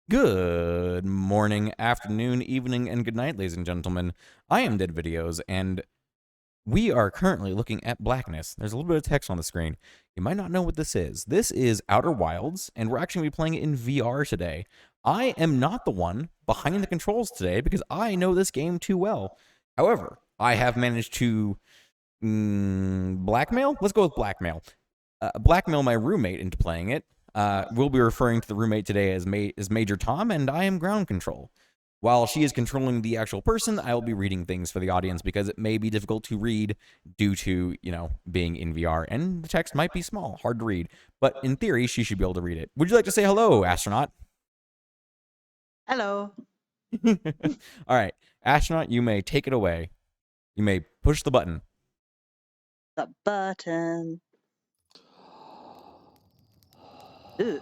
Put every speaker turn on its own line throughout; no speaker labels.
Good morning, afternoon, evening, and good night, ladies and gentlemen. I am Dead Videos, and we are currently looking at Blackness. There's a little bit of text on the screen. You might not know what this is. This is Outer Wilds, and we're actually going to be playing it in VR today. I am not the one behind the controls today because I know this game too well. However, I have managed to blackmail? Let's go with blackmail. Blackmail my roommate into playing it. We'll be referring to the roommate today as Major Tom, and I am ground control. While she is controlling the actual person, I will be reading things for the audience because it may be difficult to read due to, being in VR, and the text might be small, hard to read. But in theory, she should be able to read it. Would you like to say hello, astronaut?
Hello.
All right, astronaut, you may take it away. You may push the button.
The button. Ooh.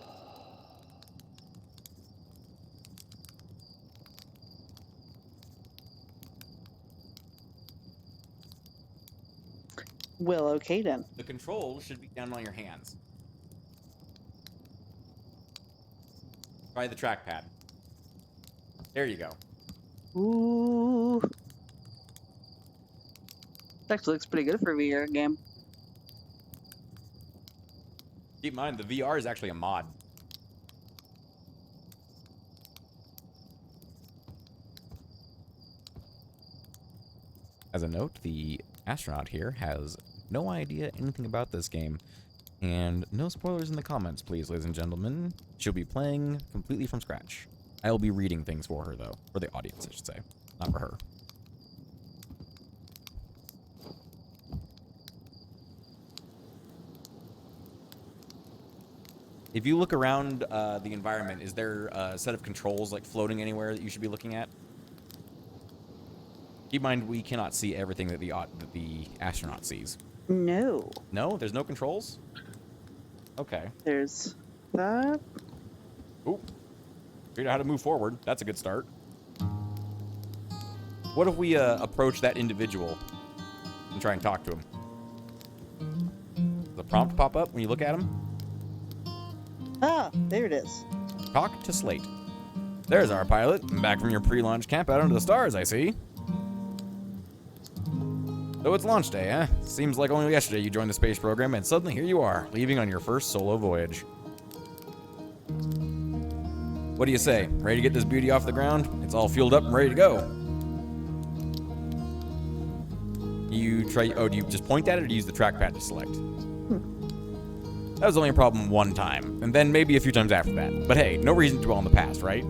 Well, okay then.
The controls should be down on your hands. Try the trackpad. There you go.
Ooh. That actually looks pretty good for a VR game.
Keep in mind, the VR is actually a mod. As a note, the astronaut here has no idea anything about this game. And no spoilers in the comments, please, ladies and gentlemen. She'll be playing completely from scratch. I will be reading things for her, though. For the audience, I should say. Not for her. If you look around the environment, is there a set of controls like floating anywhere that you should be looking at? Keep in mind, we cannot see everything that the astronaut sees.
No.
No? There's no controls? Okay.
There's that.
Ooh. Figured out how to move forward. That's a good start. What if we approach that individual and try and talk to him? Does the prompt pop up when you look at him?
Ah, there it is.
Talk to Slate. There's our pilot. Back from your pre-launch camp out under the stars, I see. So it's launch day, eh? Seems like only yesterday you joined the space program, and suddenly here you are, leaving on your first solo voyage. What do you say? Ready to get this beauty off the ground? It's all fueled up and ready to go. Do you just point at it or do you use the trackpad to select? That was only a problem one time, and then maybe a few times after that. But hey, no reason to dwell on the past, right?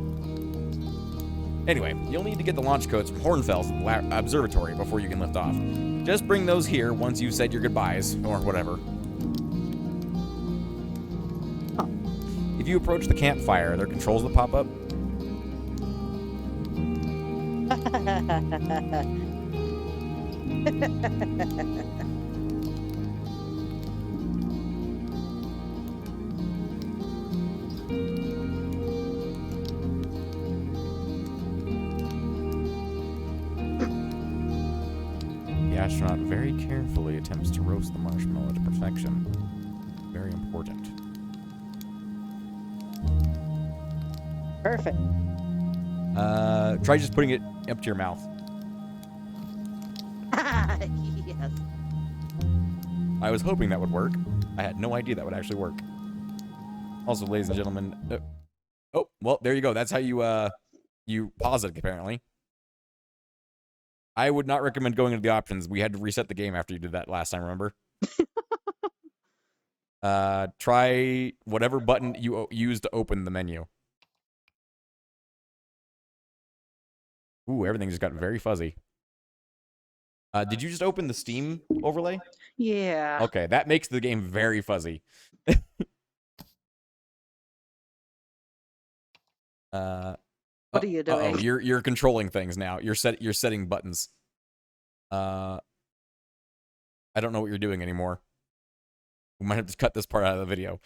Anyway, you'll need to get the launch codes from Hornfels Observatory before you can lift off. Just bring those here once you've said your goodbyes, or whatever.
Huh.
If you approach the campfire, are there controls that pop up? The astronaut very carefully attempts to roast the marshmallow to perfection. Very important.
Perfect.
Try just putting it up to your mouth.
Yes.
I was hoping that would work. I had no idea that would actually work. Also, ladies and gentlemen, oh, well, there you go. That's how you pause it, apparently. I would not recommend going into the options. We had to reset the game after you did that last time, remember? Try whatever button you use to open the menu. Ooh, everything just got very fuzzy. Did you just open the Steam overlay?
Yeah.
Okay, that makes the game very fuzzy.
What are you doing?
Oh, you're controlling things now. You're setting buttons. I don't know what you're doing anymore. We might have to cut this part out of the video.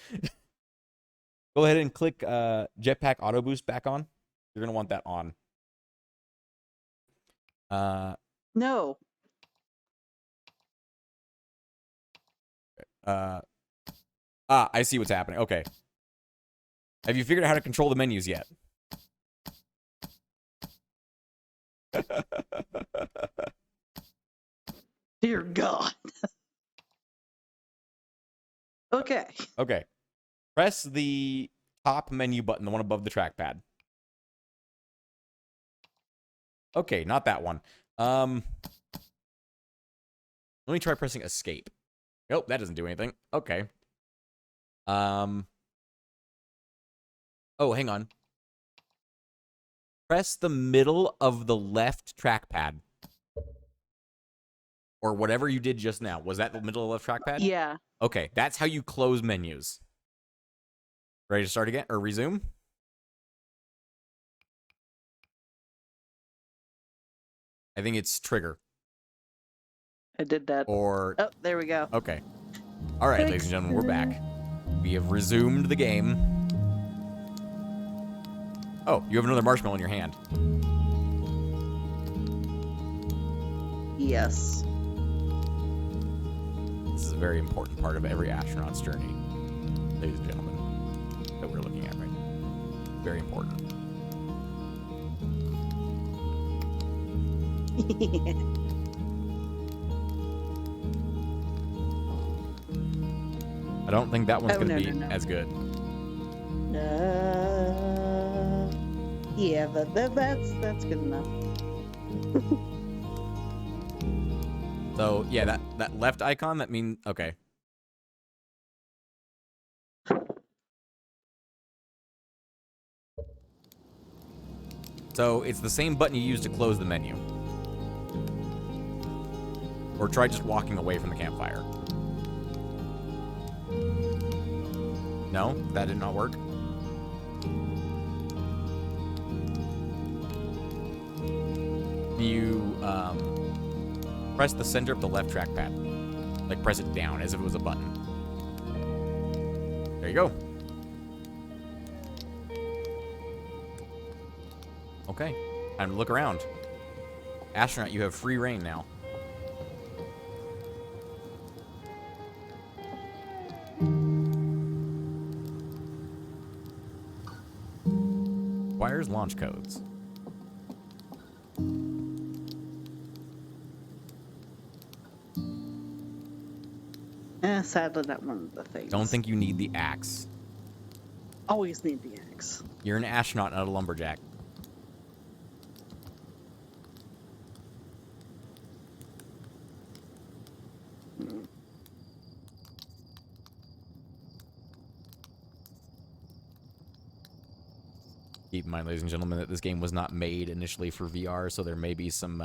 Go ahead and click Jetpack Auto Boost back on. You're gonna want that on.
No.
I see what's happening. Okay. Have you figured out how to control the menus yet?
Dear God. Okay.
Okay. Press the top menu button, the one above the trackpad. Okay, not that one. Let me try pressing escape. Nope, that doesn't do anything. Okay. Oh, hang on. Press the middle of the left trackpad. Or whatever you did just now. Was that the middle of the left trackpad?
Yeah.
Okay, that's how you close menus. Ready to start again? Or resume? I think it's trigger.
I did that.
Or...
Oh, there we go.
Okay. All right, ladies and gentlemen, we're back. We have resumed the game. Oh, you have another marshmallow in your hand.
Yes.
This is a very important part of every astronaut's journey, ladies and gentlemen, that we're looking at right now. Very important. I don't think that one's going to be as good.
Yeah, but that's good enough.
So, yeah, that left icon, that means... Okay. So, it's the same button you use to close the menu. Or try just walking away from the campfire. No? That did not work? You, press the center of the left trackpad. Like, press it down as if it was a button. There you go. Okay. Time to look around. Astronaut, you have free reign now. Wires launch codes.
Sadly, not one of the things.
Don't think you need the axe.
Always need the axe.
You're an astronaut, not a lumberjack. Keep in mind, ladies and gentlemen, that this game was not made initially for VR, so there may be some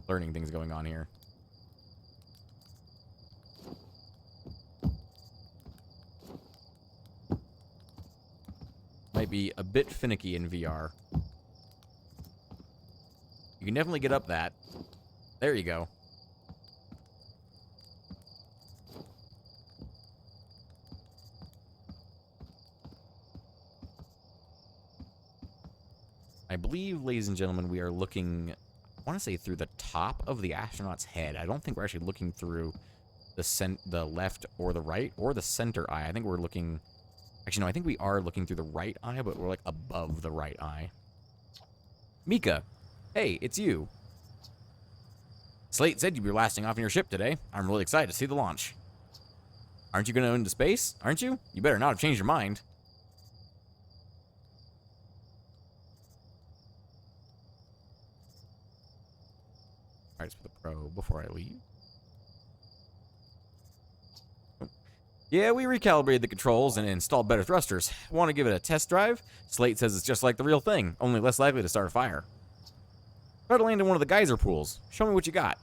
learning things going on here. Might be a bit finicky in VR. You can definitely get up that. There you go. I believe, ladies and gentlemen, we are looking, I want to say, through the top of the astronaut's head. I don't think we're actually looking through the left or the right or the center eye. I think we're looking... Actually, no, I think we are looking through the right eye, but we're, like, above the right eye. Mika, hey, it's you. Slate said you'd be blasting off in your ship today. I'm really excited to see the launch. Aren't you going to into space? Aren't you? You better not have changed your mind. Alright, for the Pro before I leave. Oh. Yeah, we recalibrated the controls and installed better thrusters. Want to give it a test drive? Slate says it's just like the real thing, only less likely to start a fire. Try to land in one of the geyser pools. Show me what you got.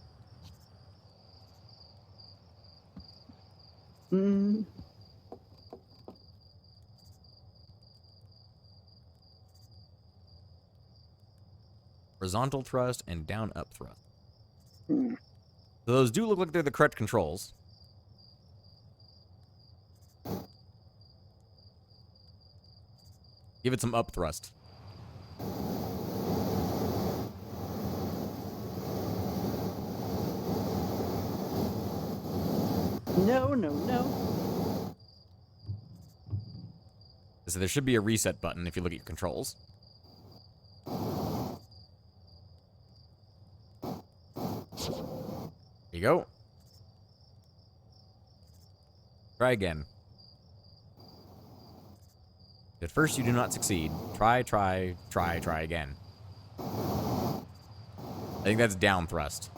Horizontal thrust and down up thrust. So those do look like they're the correct controls. Give it some up thrust.
No, no, no.
So there should be a reset button if you look at your controls. go. Try again. At first you do not succeed. Try again. I think that's down thrust.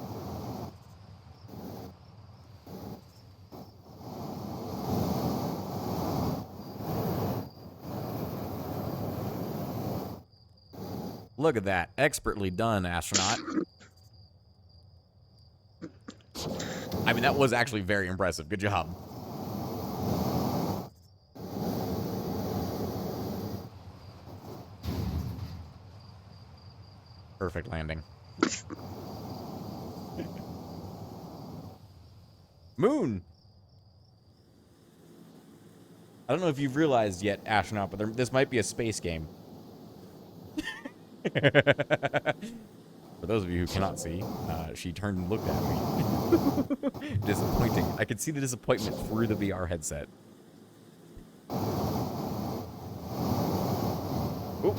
Look at that. Expertly done, astronaut. I mean, that was actually very impressive. Good job. Perfect landing. Moon! I don't know if you've realized yet, astronaut, but this might be a space game. For those of you who cannot see, she turned and looked at me. Disappointing. I could see the disappointment through the VR headset. Oop.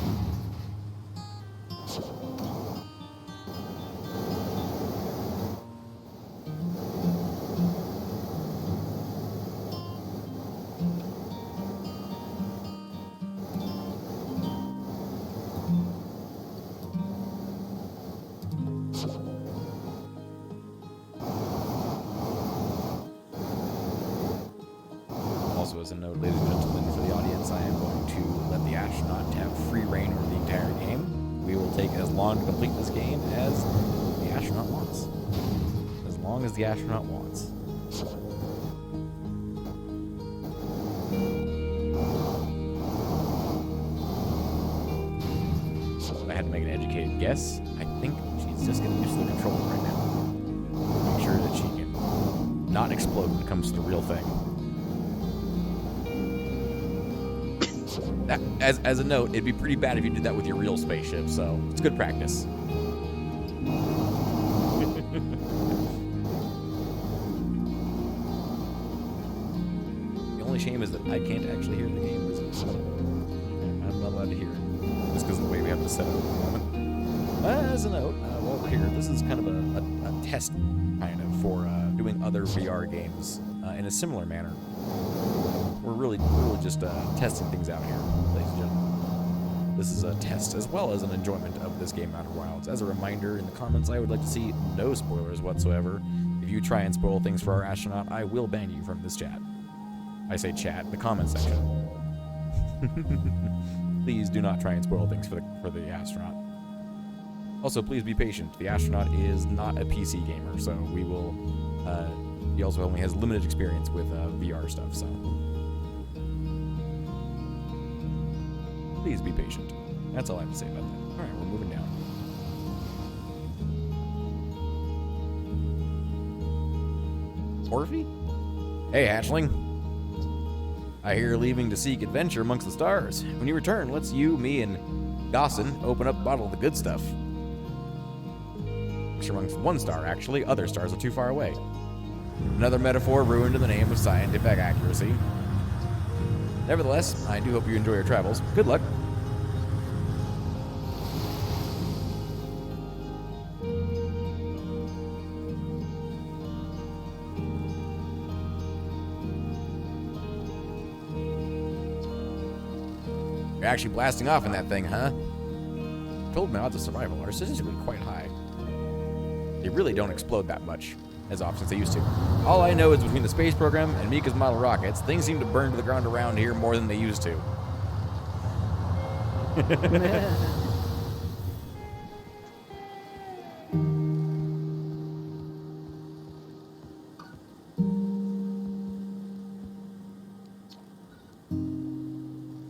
Also, as a note, ladies and gentlemen, for the audience, I am going to let the astronaut have free reign over the entire game. We will take as long to complete this game as the astronaut wants. As long as the astronaut wants. If I had to make an educated guess, I think she's just getting used to the controller right now. Make sure that she can not explode when it comes to the real thing. As a note, it'd be pretty bad if you did that with your real spaceship, so it's good practice. The only shame is that I can't actually hear the game. I'm not allowed to hear it, just because of the way we have to set it up at the moment. As a note, while we're here, this is kind of a test, kind of, for doing other VR games in a similar manner. We're really just testing things out here, ladies and gentlemen. This is a test as well as an enjoyment of this game, Outer Wilds. As a reminder, in the comments, I would like to see no spoilers whatsoever. If you try and spoil things for our astronaut, I will ban you from this chat. I say chat, the comment section. Please do not try and spoil things for the astronaut. Also, please be patient. The astronaut is not a PC gamer, so we will. He also only has limited experience with VR stuff, so. Please be patient. That's all I have to say about that. Alright, we're moving down. Orphy? Hey, hatchling. I hear you're leaving to seek adventure amongst the stars. When you return, let's you, me, and Gossin open up a bottle of the good stuff. Extra amongst one star, actually. Other stars are too far away. Another metaphor ruined in the name of scientific accuracy. Nevertheless, I do hope you enjoy your travels. Good luck. You're actually blasting off in that thing, huh? Told my odds of survival are statistically quite high. They really don't explode that much, as often as they used to. All I know is between the space program and Mika's model rockets, things seem to burn to the ground around here more than they used to.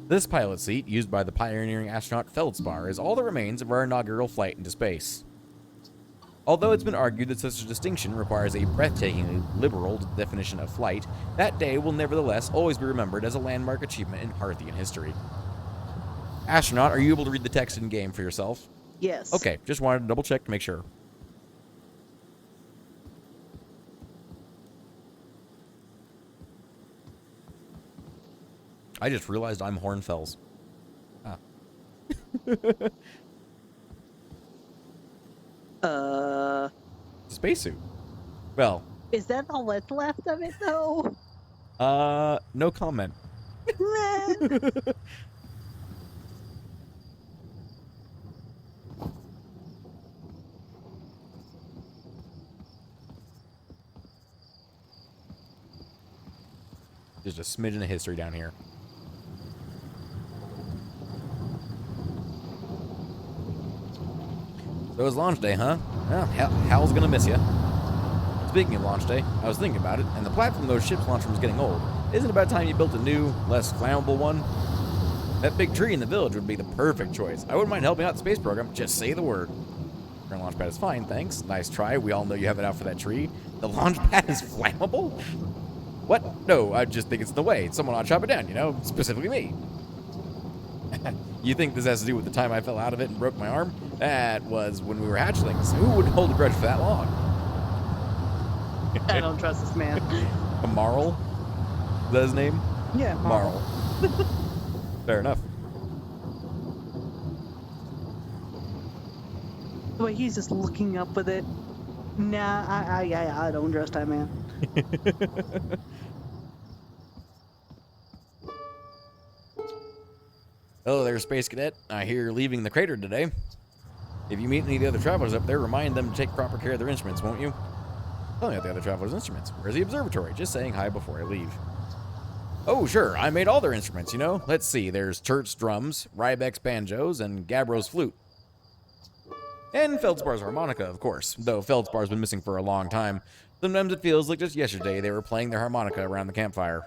This pilot seat, used by the pioneering astronaut Feldspar, is all that remains of our inaugural flight into space. Although it's been argued that such a distinction requires a breathtakingly liberal definition of flight, that day will nevertheless always be remembered as a landmark achievement in Parthian history. Astronaut, are you able to read the text in-game for yourself?
Yes.
Okay, just wanted to double-check to make sure. I just realized I'm Hornfels. Ah. Spacesuit. Well,
Is that all that's left of it, though?
no comment.
Man.
Just a smidgen of history down here. So it was launch day, huh? Well, Hal's gonna miss you. Speaking of launch day, I was thinking about it, and the platform those ships launched from is getting old. Isn't it about time you built a new, less flammable one? That big tree in the village would be the perfect choice. I wouldn't mind helping out the space program. Just say the word. Current launch pad is fine, thanks. Nice try. We all know you have it out for that tree. The launch pad is flammable? What? No, I just think it's in the way. Someone ought to chop it down, you know? Specifically me. You think this has to do with the time I fell out of it and broke my arm? That was when we were hatchlings. Who would hold a grudge for that long?
I don't trust this man.
Marl? Is that his name?
Yeah,
Marl. Fair enough.
The way he's just looking up with it. Nah, I don't trust that man.
Hello there, Space Cadet. I hear you're leaving the crater today. If you meet any of the other travelers up there, remind them to take proper care of their instruments, won't you? Tell me about the other travelers' instruments. Where's the observatory? Just saying hi before I leave. Oh, sure. I made all their instruments, you know. Let's see. There's Turt's drums, Rybeck's banjos, and Gabbro's flute. And Feldspar's harmonica, of course, though Feldspar's been missing for a long time. Sometimes it feels like just yesterday they were playing their harmonica around the campfire.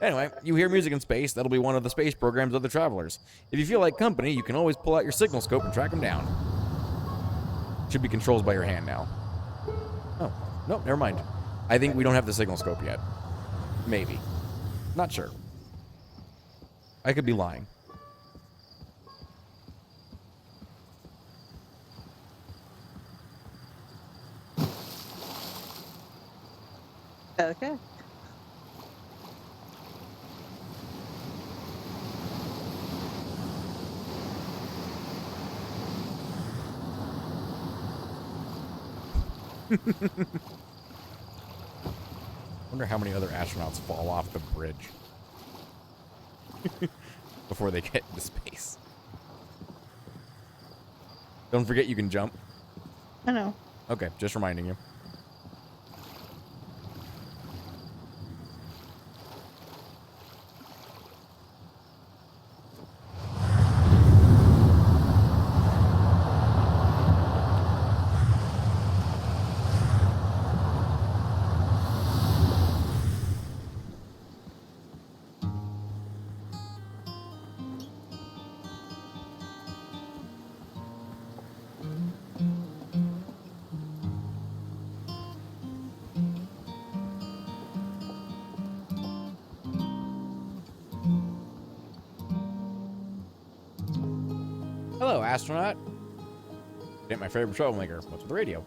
Anyway, you hear music in space, that'll be one of the space program's other travelers. If you feel like company, you can always pull out your signal scope and track them down. Should be controls by your hand now. Oh, no, never mind. I think we don't have the signal scope yet. Maybe. Not sure. I could be lying.
Okay.
Wonder how many other astronauts fall off the bridge before they get into space. Don't forget you can jump.
I know.
Okay, just reminding you. Hello, astronaut. Ain't my favorite troublemaker. What's with the radio?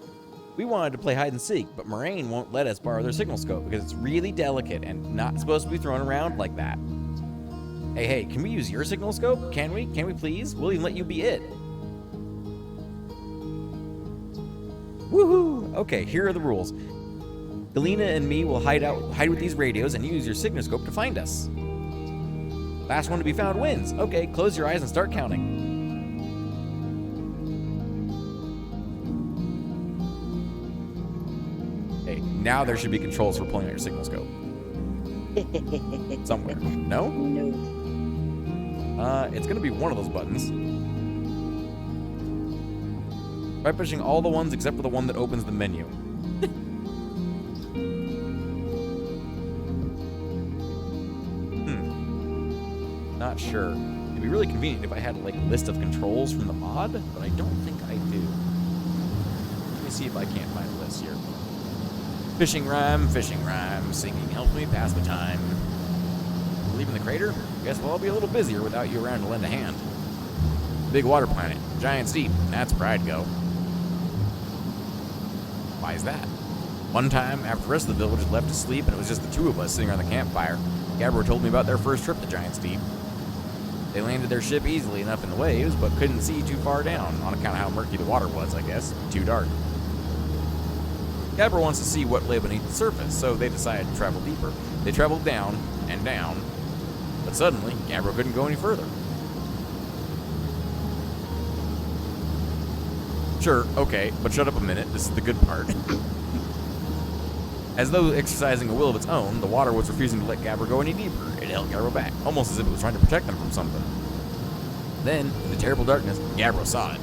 We wanted to play hide and seek, but Moraine won't let us borrow their signal scope because it's really delicate and not supposed to be thrown around like that. Hey, can we use your signal scope? Can we? Can we please? We'll even let you be it. Woohoo! Okay, here are the rules. Galena and me will hide with these radios and use your signal scope to find us. Last one to be found wins. Okay, close your eyes and start counting. Okay, now there should be controls for pulling out your signal scope. Somewhere. No?
No.
It's gonna be one of those buttons. Try pushing all the ones except for the one that opens the menu. Not sure. It'd be really convenient if I had like a list of controls from the mod, but I don't think I do. Let me see if I can't find a list here. Fishing rhyme, singing, help me pass the time. Leaving the crater? Guess we'll all be a little busier without you around to lend a hand. Big water planet, Giant's Deep, that's where I'd go. Why is that? One time, after the rest of the village had left to sleep and it was just the two of us sitting around the campfire, Gabbro told me about their first trip to Giant's Deep. They landed their ship easily enough in the waves, but couldn't see too far down, on account of how murky the water was, I guess. Too dark. Gabber wants to see what lay beneath the surface, so they decided to travel deeper. They traveled down and down, but suddenly, Gabber couldn't go any further. Sure, okay, but shut up a minute, this is the good part. As though exercising a will of its own, the water was refusing to let Gabber go any deeper. It held Gabber back, almost as if it was trying to protect them from something. Then, in the terrible darkness, Gabber saw it.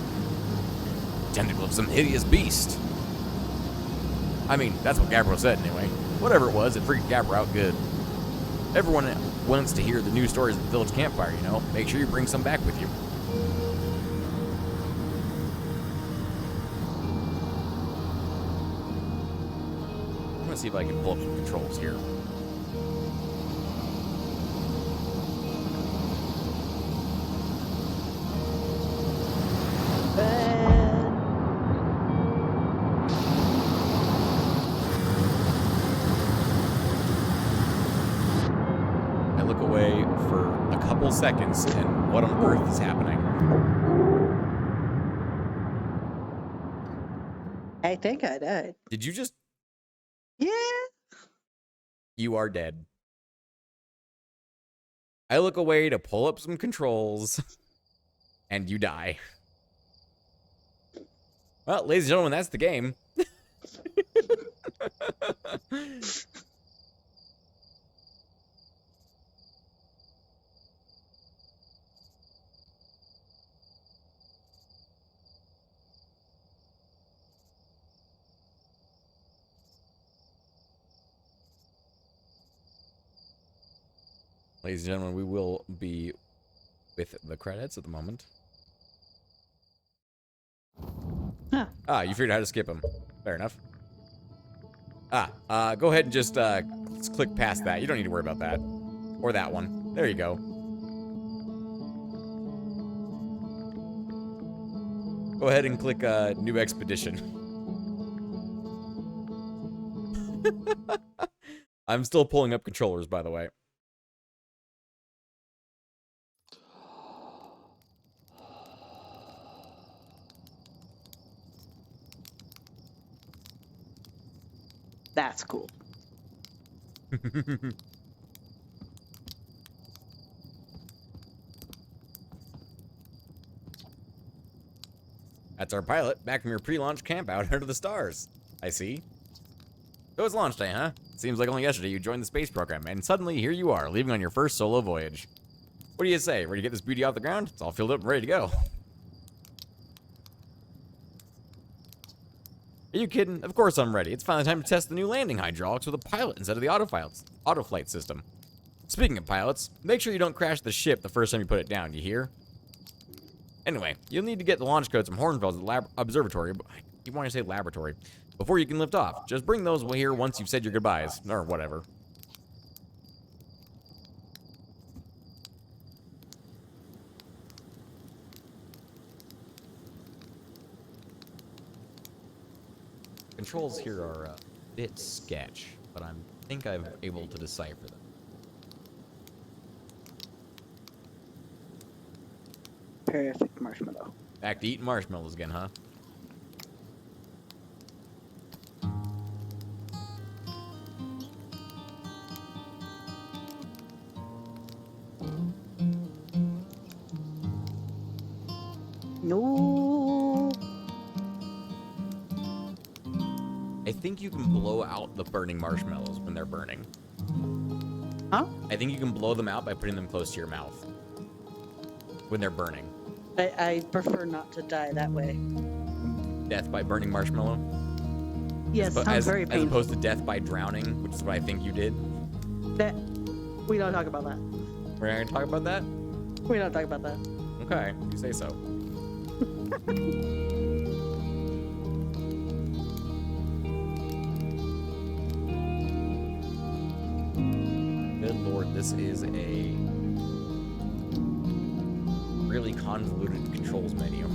The tentacle of some hideous beast. I mean, that's what Gabber said anyway. Whatever it was, it freaked Gabber out good. Everyone wants to hear the news stories at the village campfire, you know. Make sure you bring some back with you. I'm gonna see if I can pull up some controls here. I look away for a couple seconds, and what on earth is happening?
I think I died.
Did you just...
Yeah.
You are dead. I look away to pull up some controls, and you die. Well, ladies and gentlemen, that's the game. Ladies and gentlemen, we will be with the credits at the moment.
Huh.
Ah, you figured out how to skip them. Fair enough. Go ahead and just let's click past that. You don't need to worry about that. Or that one. There you go. Go ahead and click New Expedition. I'm still pulling up controllers, by the way.
That's cool.
That's our pilot, back from your pre-launch camp out under the stars. I see. So it's launch day, huh? Seems like only yesterday you joined the space program, and suddenly here you are, leaving on your first solo voyage. What do you say? Ready to get this beauty off the ground? It's all filled up and ready to go. Are you kidding? Of course I'm ready. It's finally time to test the new landing hydraulics with a pilot instead of the autoflight system. Speaking of pilots, make sure you don't crash the ship the first time you put it down, you hear? Anyway, you'll need to get the launch codes from Hornfeld's observatory. You want to say laboratory. Before you can lift off. Just bring those here once you've said your goodbyes. Or whatever. Controls here are a bit sketch, but I think I'm able to decipher them.
Perfect marshmallow.
Back to eating marshmallows again, huh?
No.
I think you can blow out the burning marshmallows when they're burning.
Huh?
I think you can blow them out by putting them close to your mouth. When they're burning.
I prefer not to die that way.
Death by burning marshmallow?
Yes, sounds very
as
painful.
opposed to death by drowning, which is what I think you did.
That we don't talk about that.
We're not going to talk about that?
We don't talk about that.
Okay, you say so. Good lord, this is a really convoluted controls menu.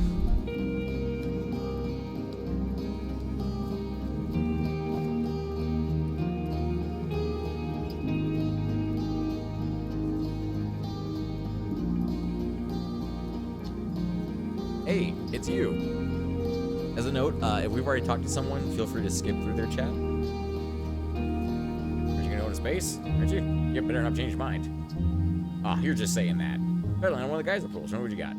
Hey, it's you. As a note, if we've already talked to someone, feel free to skip through their chat. Aren't you gonna go to space? Aren't you? You better not change your mind. Ah, you're just saying that. Better than one of the guys in the pool. Show me what you got.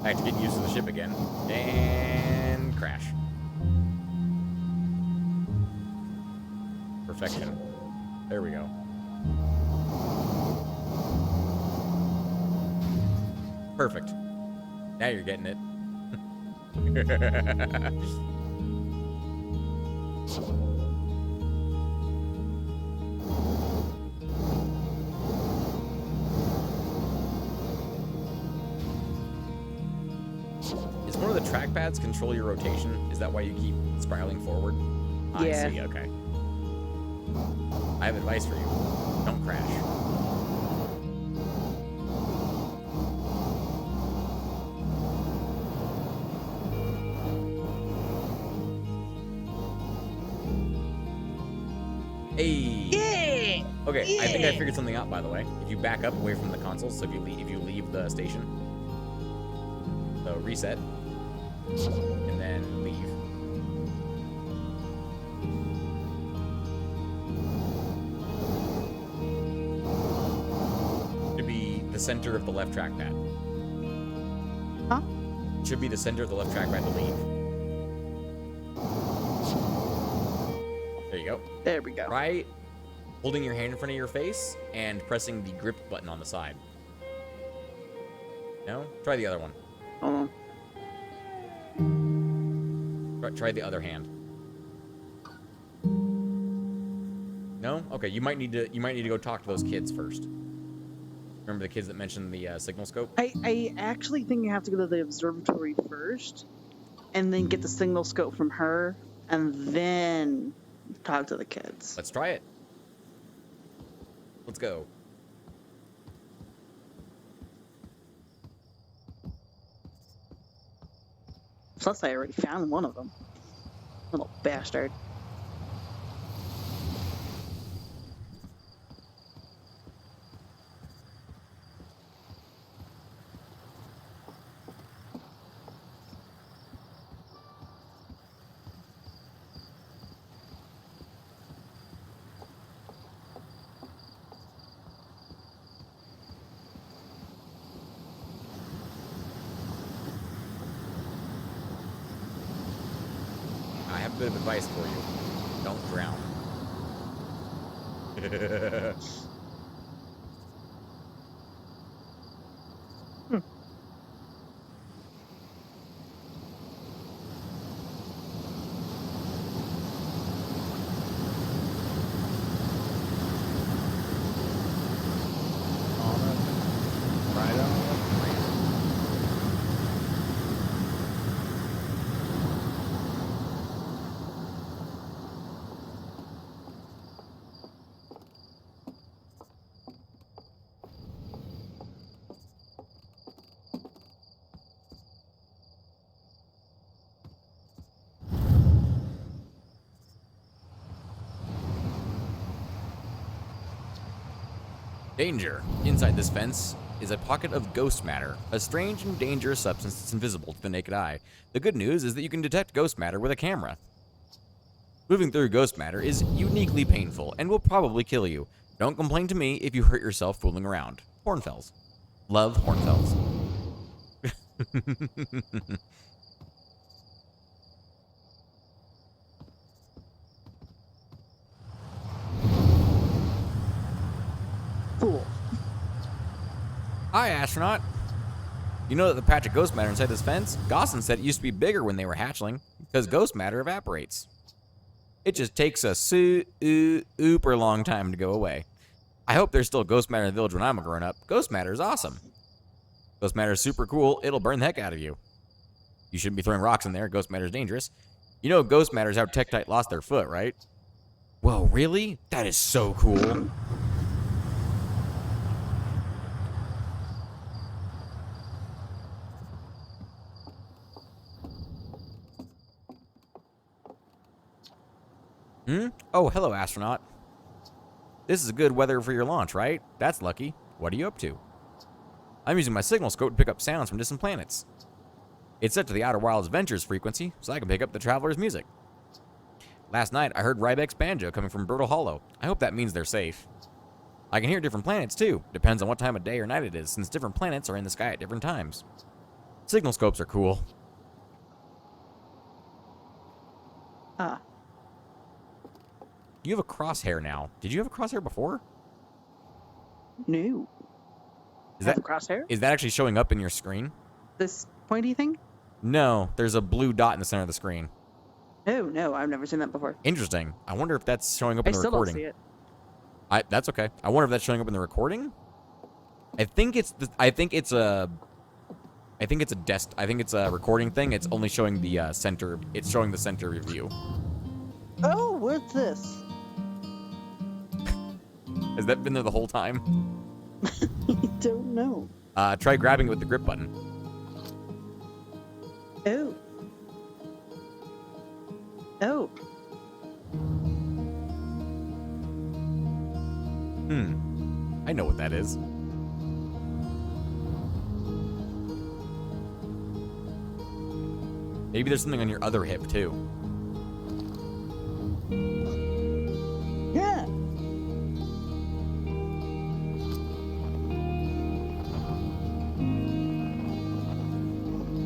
I have to get used to the ship again. And crash. Perfection. There we go. Perfect. Now you're getting it. Is one of the trackpads control your rotation? Is that why you keep spiraling forward?
Yeah.
I see, okay. I have advice for you. Don't crash. Hey.
Yeah.
Okay, I think I
Yeah.
figured something out, by the way. If you back up away from the console, so if you leave the station, so reset, and then leave. Should be the center of the left trackpad.
Huh?
Should be the center of the left trackpad to leave. There you go.
There we go.
Try holding your hand in front of your face and pressing the grip button on the side. No? Try the other one.
Hold on.
Try the other hand. No? Okay, you might need to go talk to those kids first. Remember the kids that mentioned the signal scope?
I actually think you have to go to the observatory first, and then get the signal scope from her, and then talk to the kids.
Let's try it. Let's go.
Plus, I already found one of them. Little bastard.
I have a bit of advice for you. Don't drown. Right on. Danger. Inside this fence is a pocket of ghost matter, a strange and dangerous substance that's invisible to the naked eye. The good news is that you can detect ghost matter with a camera. Moving through ghost matter is uniquely painful and will probably kill you. Don't complain to me if you hurt yourself fooling around. Hornfells. Love Hornfells.
Cool.
Hi, astronaut. You know that the patch of ghost matter inside this fence? Gosson said it used to be bigger when they were hatchling, because ghost matter evaporates. It just takes a super long time to go away. I hope there's still ghost matter in the village when I'm a grown-up. Ghost matter is awesome. Ghost matter is super cool. It'll burn the heck out of you. You shouldn't be throwing rocks in there. Ghost matter is dangerous. You know ghost matter is how Tektite lost their foot, right? Whoa, really? That is so cool. Oh, hello, astronaut. This is good weather for your launch, right? That's lucky. What are you up to? I'm using my signal scope to pick up sounds from distant planets. It's set to the Outer Wilds Ventures frequency, so I can pick up the traveler's music. Last night, I heard Rybeck's banjo coming from Brittle Hollow. I hope that means they're safe. I can hear different planets, too. Depends on what time of day or night it is, since different planets are in the sky at different times. Signal scopes are cool.
Ah.
You have a crosshair now. Did you have a crosshair before?
No.
Is that
a crosshair?
Is that actually showing up in your screen?
This pointy thing?
No, there's a blue dot in the center of the screen.
Oh, no, I've never seen that before.
Interesting. I wonder if that's showing up in the recording.
I still don't see it.
That's okay. I wonder if that's showing up in the recording. I think it's a recording thing. It's only showing the center. It's showing the center view.
Oh, what's this?
Has that been there the whole time?
I don't know.
Try grabbing it with the grip button.
Oh. Oh.
I know what that is. Maybe there's something on your other hip, too.
Yeah.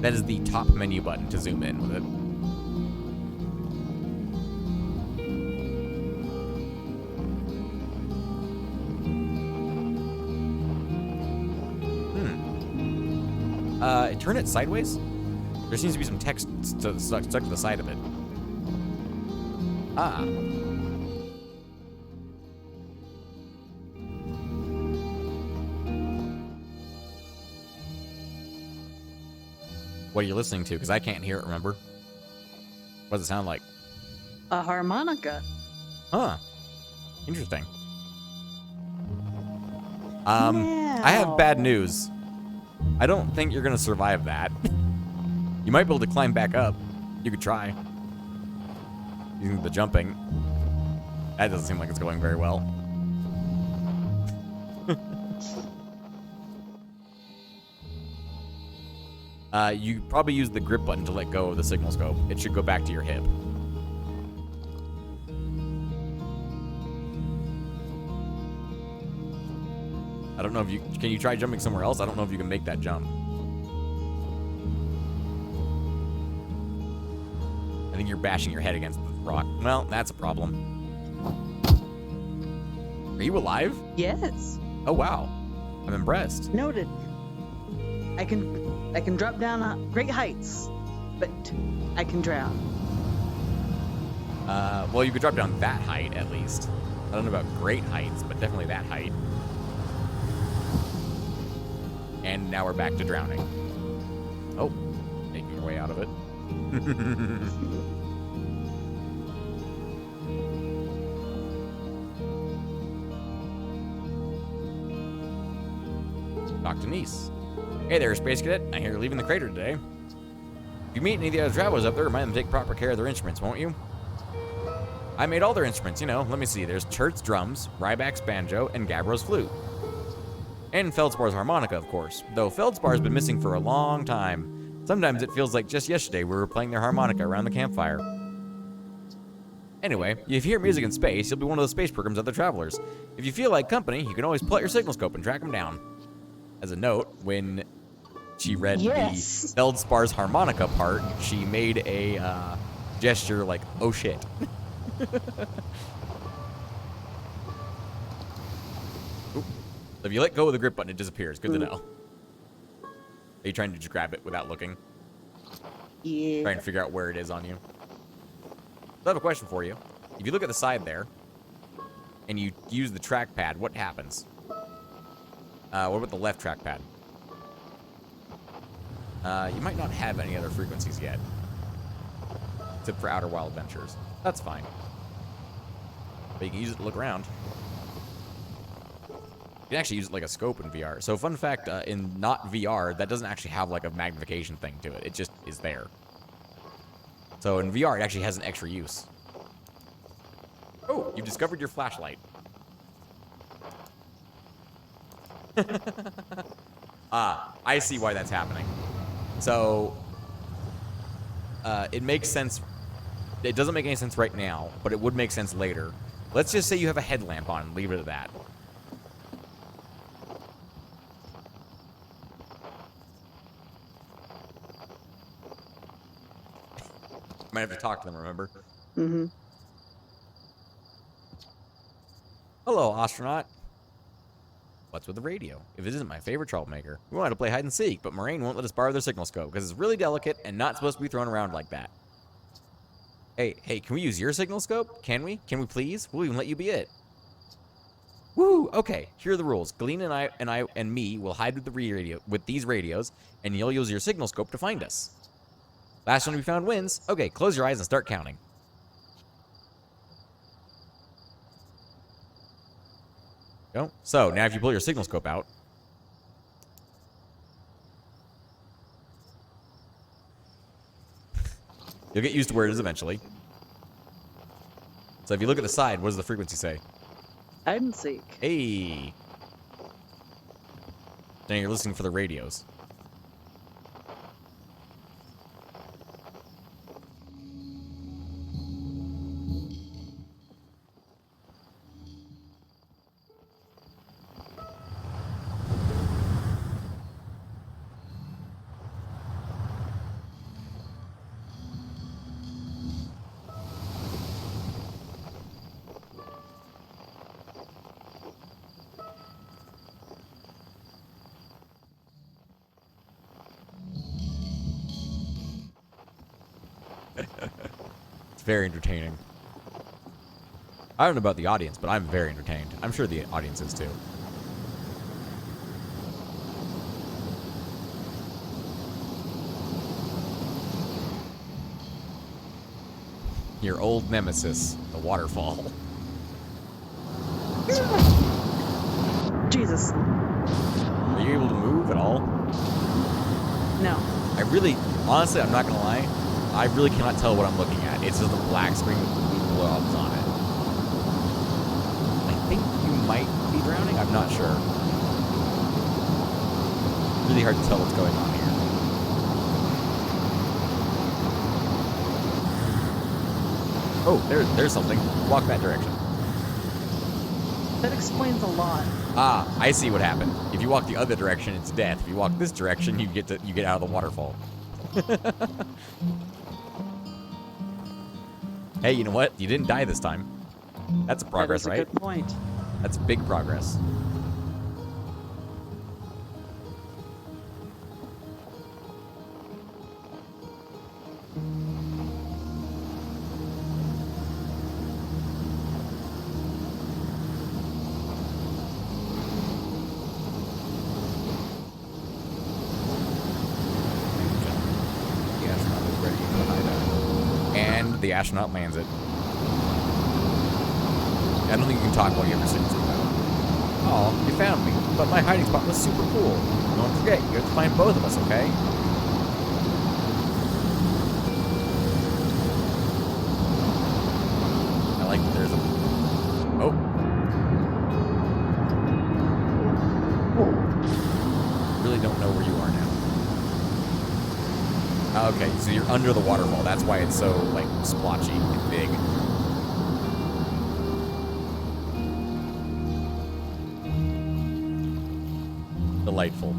That is the top menu button to zoom in with it. Turn it sideways? There seems to be some text stuck to the side of it. Ah. What are you listening to? Because I can't hear it, remember? What does it sound like?
A harmonica.
Huh. Interesting. I have bad news. I don't think you're gonna survive that. You might be able to climb back up. You could try. Using the jumping. That doesn't seem like it's going very well. You probably use the grip button to let go of the signal scope. It should go back to your hip. I don't know if you... Can you try jumping somewhere else? I don't know if you can make that jump. I think you're bashing your head against the rock. Well, that's a problem. Are you alive?
Yes.
Oh, wow. I'm impressed.
Noted. I can drop down great heights, but I can drown.
Well, you could drop down that height, at least. I don't know about great heights, but definitely that height. And now we're back to drowning. Oh, making your way out of it. Talk to Nice. Hey there, Space Cadet. I hear you're leaving the crater today. If you meet any of the other travelers up there, remind them to take proper care of their instruments, won't you? I made all their instruments, you know. Let me see. There's Chert's drums, Ryback's banjo, and Gabbro's flute. And Feldspar's harmonica, of course. Though Feldspar's been missing for a long time. Sometimes it feels like just yesterday we were playing their harmonica around the campfire. Anyway, if you hear music in space, you'll be one of the space program's other travelers. If you feel like company, you can always pull out your signal scope and track them down. As a note, when she read the Feldspar's harmonica part, she made a gesture like, oh shit. If you let go of the grip button, it disappears. Good to know. Are you trying to just grab it without looking?
Yeah.
Trying to figure out where it is on you. So I have a question for you. If you look at the side there, and you use the trackpad, what happens? What about the left trackpad? You might not have any other frequencies yet. Except for Outer Wild Ventures. That's fine. But you can use it to look around. You can actually use it like a scope in VR. So fun fact, in not VR, that doesn't actually have like a magnification thing to it. It just is there. So in VR, it actually has an extra use. Oh, you've discovered your flashlight. I see why that's happening. So, it makes sense. It doesn't make any sense right now, but it would make sense later. Let's just say you have a headlamp on and leave it at that. Might have to talk to them, remember?
Mm-hmm.
Hello, astronaut. What's with the radio? If it isn't my favorite troublemaker. We wanted to play hide and seek, but Moraine won't let us borrow their signal scope because it's really delicate and not supposed to be thrown around like that. Hey, can we use your signal scope? Can we? Can we please? We'll even let you be it. Woo! Okay, here are the rules. Galena and me will hide with these radios, and you'll use your signal scope to find us. Last one to be found wins. Okay, close your eyes and start counting. Go. So, now if you pull your signal scope out, you'll get used to where it is eventually. So if you look at the side, what does the frequency say?
Hide and seek.
Hey. Then you're listening for the radios. It's very entertaining. I don't know about the audience, but I'm very entertained. I'm sure the audience is too. Your old nemesis, the waterfall.
Jesus.
Are you able to move at all?
No.
Honestly, I'm not gonna lie. I really cannot tell what I'm looking at. It's just a black screen with blue blobs on it. I think you might be drowning. I'm not sure. Really hard to tell what's going on here. Oh, there's something. Walk that direction.
That explains a lot.
Ah, I see what happened. If you walk the other direction, it's death. If you walk this direction, you get out of the waterfall. Hey, you know what? You didn't die this time. That's a progress,
that is a
right?
Good point.
That's big progress. The astronaut lands it. I don't think you can talk while you have your signal scope out. Oh, you found me, but my hiding spot was super cool. Don't forget, you have to find both of us, okay? I like that there's a... Oh. Really don't know where you are now. Okay, so you're under the waterfall. That's why it's so, like, splotchy and big. Delightful.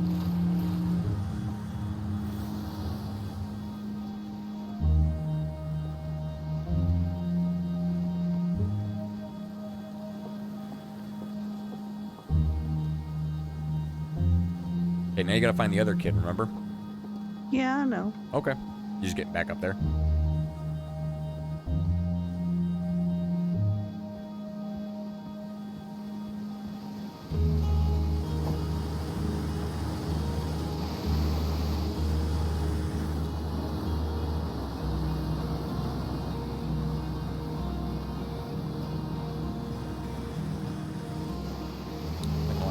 Okay, now you gotta find the other kid, remember?
Yeah, I know.
Okay. You just get back up there.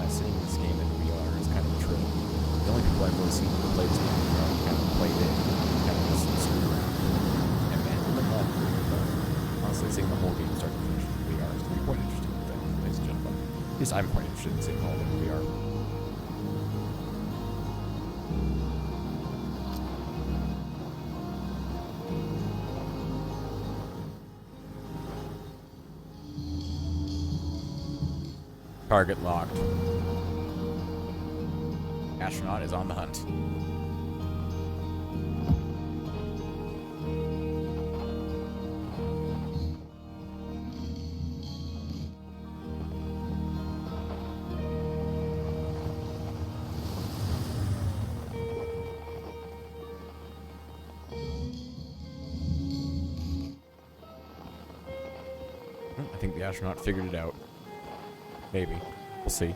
Sitting in this game in VR is kind of a trip. The only people I've really seen who play this game in VR kind of played it, kind of just screwed around. And man, it's been fun. But honestly, seeing the whole game start to finish in VR is going to be quite interesting, ladies and gentlemen. At least I'm quite interested in seeing all of it in VR. Target locked. Astronaut is on the hunt. I think the astronaut figured it out. Maybe. We'll see.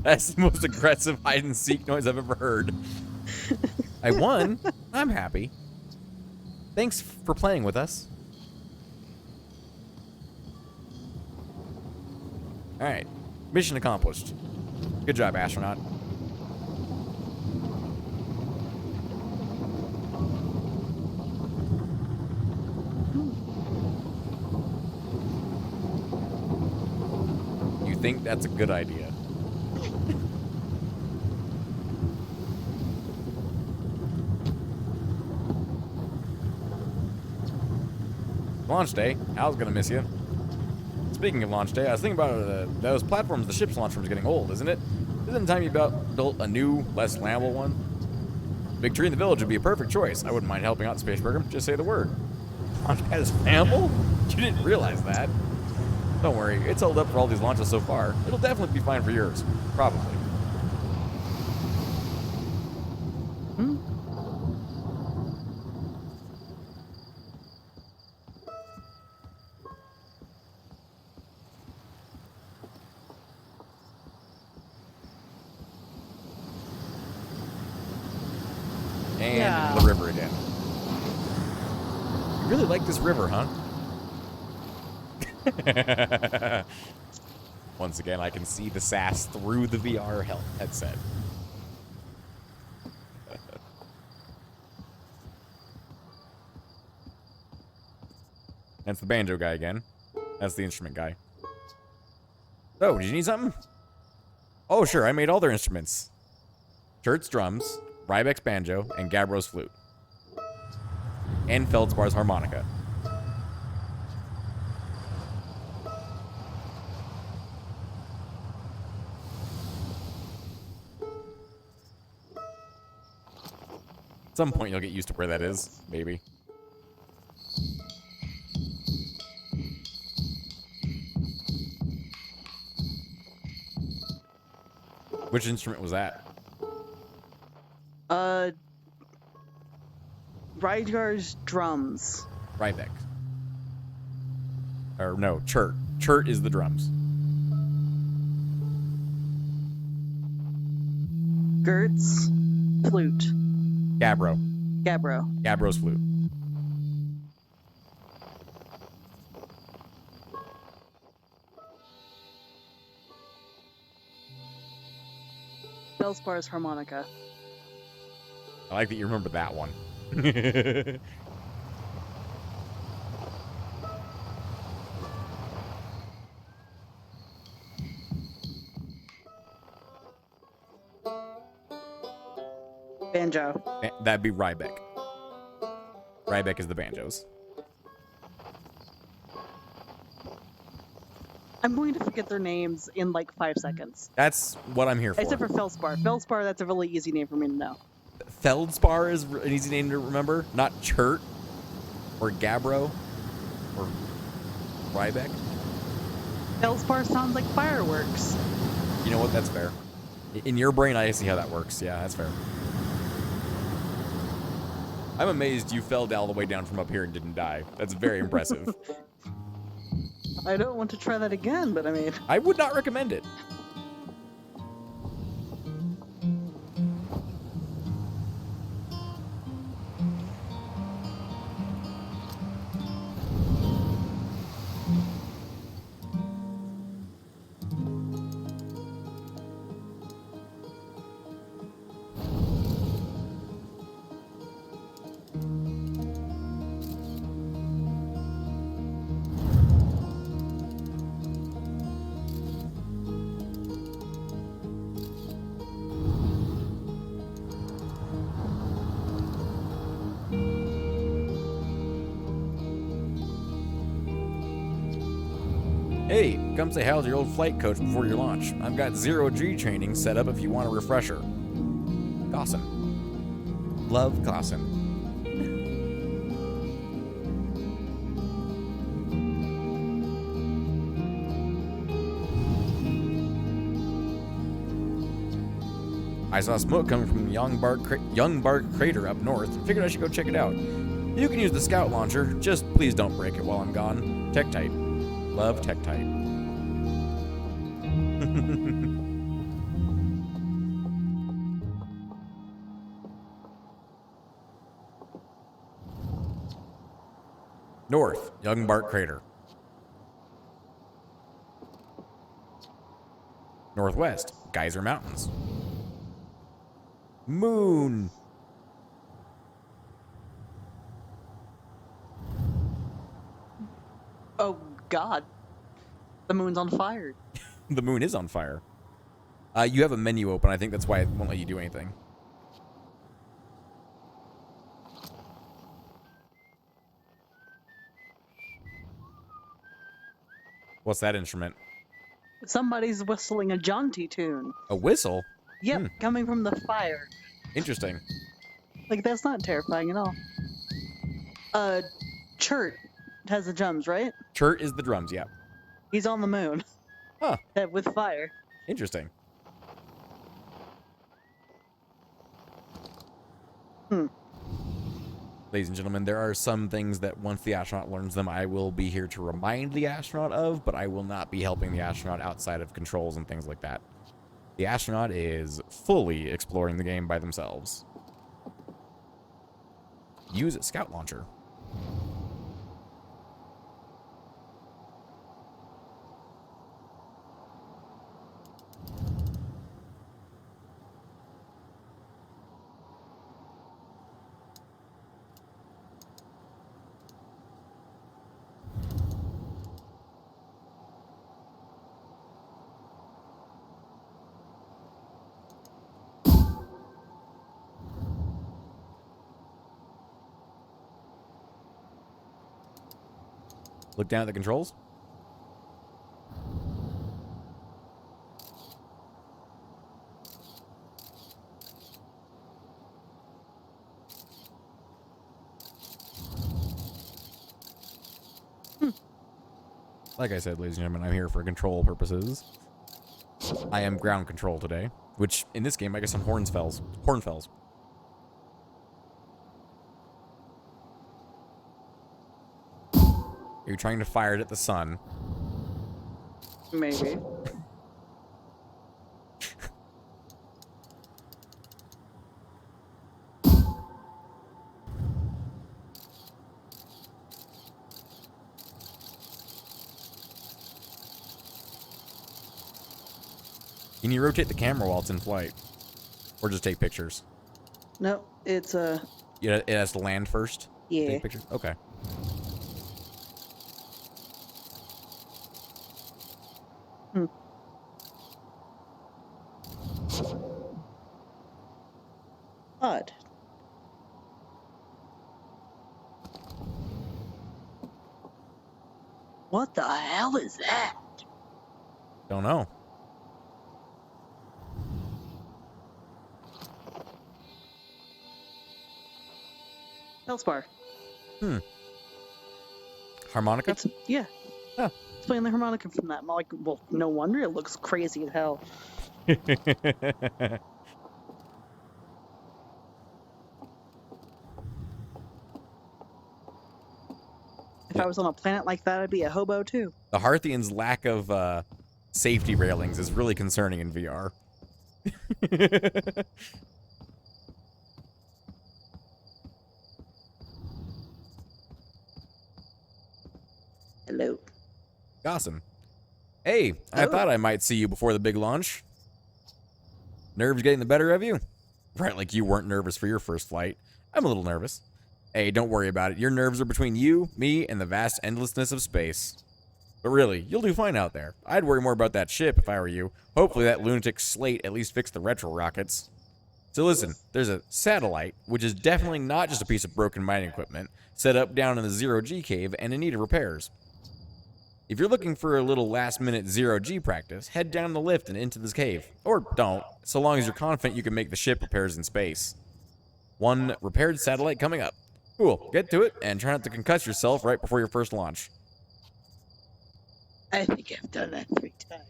That's the most aggressive hide-and-seek noise I've ever heard. I won. I'm happy. Thanks for playing with us. Alright. Mission accomplished. Good job, astronaut. You think that's a good idea? Launch day. Al's gonna miss you. Speaking of launch day, I was thinking about those platforms the ship's launch from is getting old, isn't it? Isn't it time you built a new, less flammable one? Big tree in the village would be a perfect choice. I wouldn't mind helping out the space program. Just say the word. Launchpad is flammable? You didn't realize that. Don't worry, it's held up for all these launches so far. It'll definitely be fine for yours. Probably. And
Yeah.
into the river again. You really like this river, huh? Once again, I can see the sass through the VR headset. That's the banjo guy again. That's the instrument guy. Oh, did you need something? Oh, sure, I made all their instruments. Chert's drums, Rybek's banjo, and Gabbro's flute. And Feldspar's harmonica. At some point you'll get used to where that is, maybe. Which instrument was that?
Rygar's drums.
Rybek. Or no, Chert. Chert is the drums.
Gertz, flute.
Gabbro.
Gabbro.
Gabbro's flute.
Bellspar's harmonica.
I like that you remember that one.
Banjo.
That'd be Rybek. Rybek is the banjos.
I'm going to forget their names in like 5 seconds.
That's what I'm here for.
Except for Felspar. Felspar, that's a really easy name for me to know.
Feldspar is an easy name to remember, not Chert or Gabbro or Rybek.
Felspar sounds like fireworks.
You know what? That's fair. In your brain, I see how that works. Yeah, that's fair. I'm amazed you fell all the way down from up here and didn't die. That's very impressive.
I don't want to try that again, but I mean...
I would not recommend it. Hey, come say hi to your old flight coach before your launch. I've got 0G training set up if you want a refresher. Gossin. Love Gossin. I saw smoke coming from the Young Bark crater up north and figured I should go check it out. You can use the scout launcher, just please don't break it while I'm gone. Tektite. Love Tektite. North, Young Bark crater. Northwest, Geyser Mountains. Moon.
Oh, God. The moon's on fire.
The moon is on fire. You have a menu open. I think that's why it won't let you do anything. What's that instrument?
Somebody's whistling a jaunty tune.
A whistle?
Yep, coming from the fire.
Interesting.
Like, that's not terrifying at all. Chert has the drums, right?
Chert is the drums, yeah.
He's on the moon.
Huh.
With fire.
Interesting. Ladies and gentlemen, there are some things that once the astronaut learns them, I will be here to remind the astronaut of, but I will not be helping the astronaut outside of controls and things like that. The astronaut is fully exploring the game by themselves. Use Scout Launcher. Look down at the controls. Like I said, ladies and gentlemen, I'm here for control purposes. I am ground control today, which in this game I guess I'm Hornfells. Are you trying to fire it at the sun?
Maybe.
Can you rotate the camera while it's in flight? Or just take pictures?
No, it's a...
Yeah, it has to land first?
Yeah.
Take pictures? Okay.
Odd. What the hell is that?
Don't know.
Felspar.
Harmonica?
Yeah.
Huh.
It's playing the harmonica from that. I'm like, well, no wonder it looks crazy as hell. If I was on a planet like that, I'd be a hobo too.
The Harthian's lack of safety railings is really concerning in VR.
Hello.
Awesome. Hey, I thought I might see you before the big launch. Nerves getting the better of you? Right, like you weren't nervous for your first flight. I'm a little nervous. Hey, don't worry about it. Your nerves are between you, me, and the vast endlessness of space. But really, you'll do fine out there. I'd worry more about that ship if I were you. Hopefully that lunatic slate at least fixed the retro rockets. So listen, there's a satellite, which is definitely not just a piece of broken mining equipment, set up down in the 0G cave and in need of repairs. If you're looking for a little last-minute zero-G practice, head down the lift and into this cave. Or don't, so long as you're confident you can make the ship repairs in space. One repaired satellite coming up. Cool, get to it, and try not to concuss yourself right before your first launch.
I think I've done that 3 times.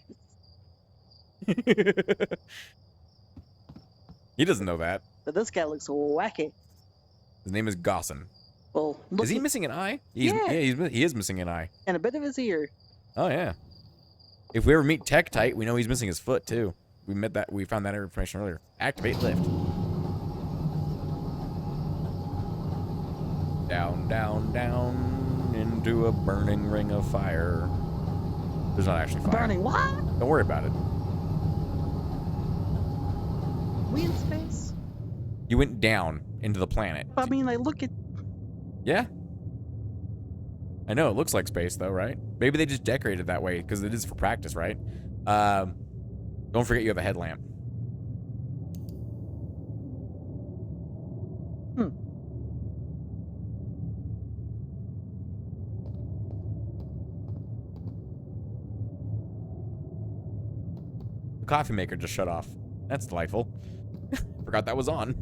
He doesn't know that.
But this guy looks wacky.
His name is Gossin.
Well,
Is he missing an eye? He is missing an eye.
And a bit of his ear.
Oh, yeah. If we ever meet Tektite, we know he's missing his foot, too. We found that information earlier. Activate lift. Down, down, down, into a burning ring of fire. There's not actually fire.
Burning what?
Don't worry about it.
We in space?
You went down into the planet.
I mean, I look at...
Yeah. I know, it looks like space, though, right? Maybe they just decorated that way, because it is for practice, right? Don't forget you have a headlamp. The coffee maker just shut off. That's delightful. Forgot that was on.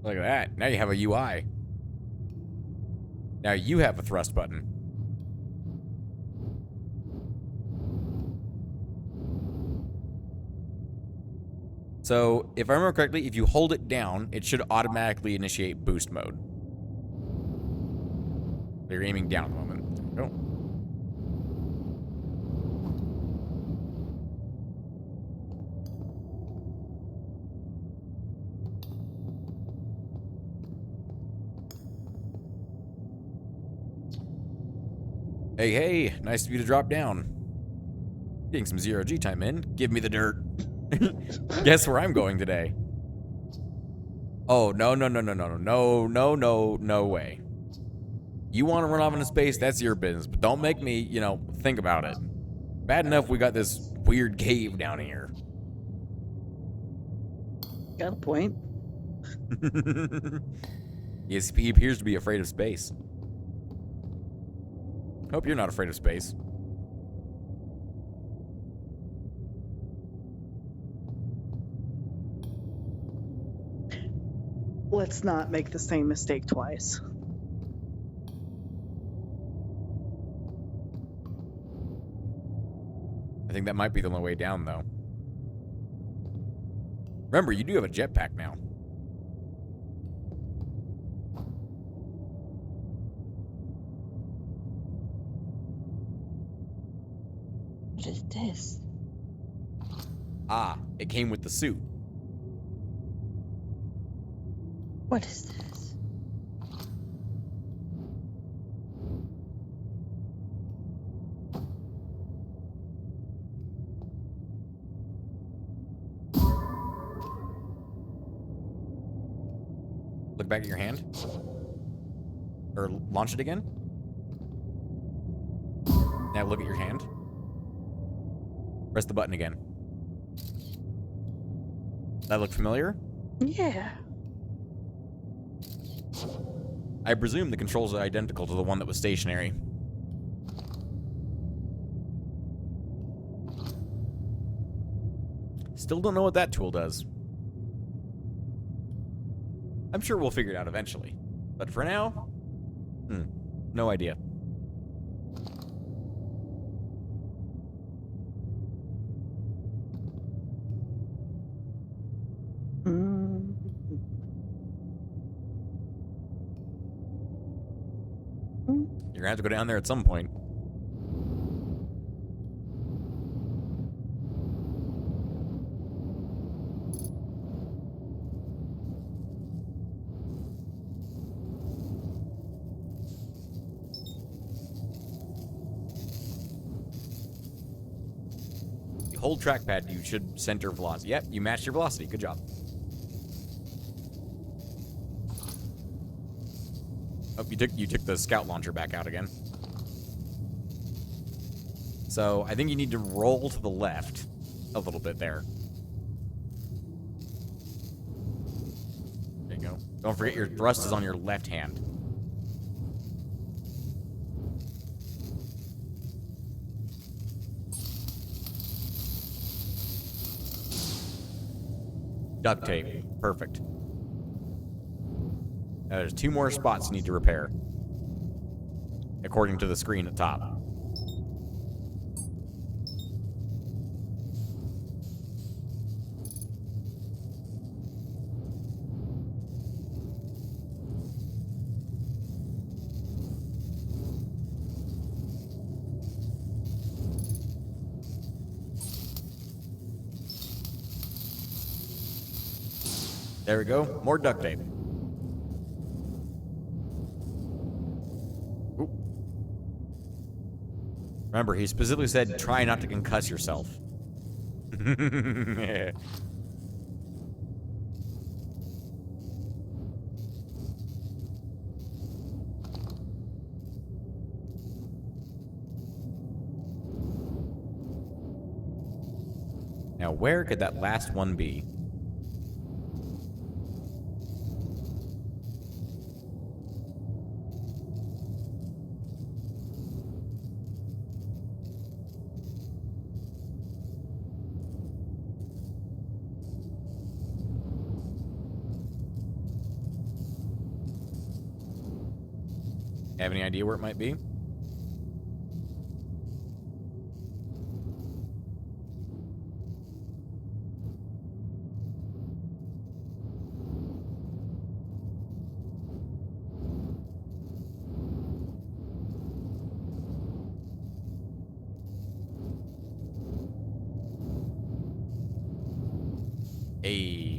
Look at that. Now you have a UI. Now you have a thrust button. So, if I remember correctly, if you hold it down, it should automatically initiate boost mode. You're aiming down at the moment. There we go. Hey, hey, nice of you to drop down. Getting some zero-G time in. Give me the dirt. Guess where I'm going today? Oh, no way. You want to run off into space, that's your business, but don't make me, think about it. Bad enough we got this weird cave down here.
Got a point.
Yes, he appears to be afraid of space. Hope you're not afraid of space.
Let's not make the same mistake twice.
I think that might be the only way down, though. Remember, you do have a jetpack now.
What is this?
Ah, it came with the suit.
What is this?
Look back at your hand. Or launch it again. Now look at your hand. Press the button again. That look familiar?
Yeah.
I presume the controls are identical to the one that was stationary. Still don't know what that tool does. I'm sure we'll figure it out eventually. But for now, no idea. You're gonna have to go down there at some point. You hold trackpad, you should center velocity. Yep, you matched your velocity. Good job. Oh, you took the scout launcher back out again. So I think you need to roll to the left a little bit there. There you go. Don't forget your thrust is on your left hand. Duct tape. Perfect. Now there's 2 more spots you need to repair, according to the screen at top. There we go. More duct tape. Ooh. Remember, he specifically said try not to concuss yourself. Now, where could that last one be? Have any idea where it might be? Hey.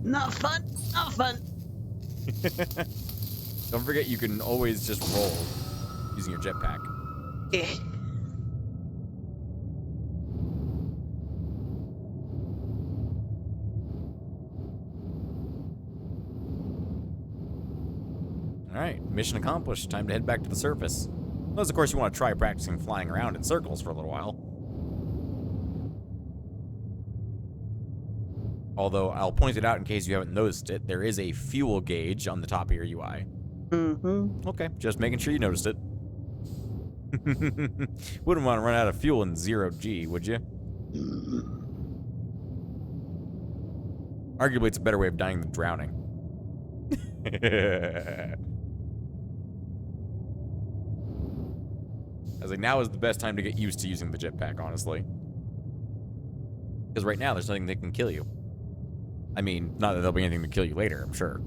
Not fun. Not fun.
Don't forget you can always just roll using your jetpack.
Eh.
Alright, mission accomplished. Time to head back to the surface. Unless, of course, you want to try practicing flying around in circles for a little while. Although, I'll point it out in case you haven't noticed it, there is a fuel gauge on the top of your UI.
Mm-hmm.
Okay, just making sure you noticed it. Wouldn't want to run out of fuel in 0G, would you? Arguably, it's a better way of dying than drowning. I was like, now is the best time to get used to using the jetpack, honestly. Because right now, there's nothing that can kill you. I mean, not that there'll be anything to kill you later, I'm sure.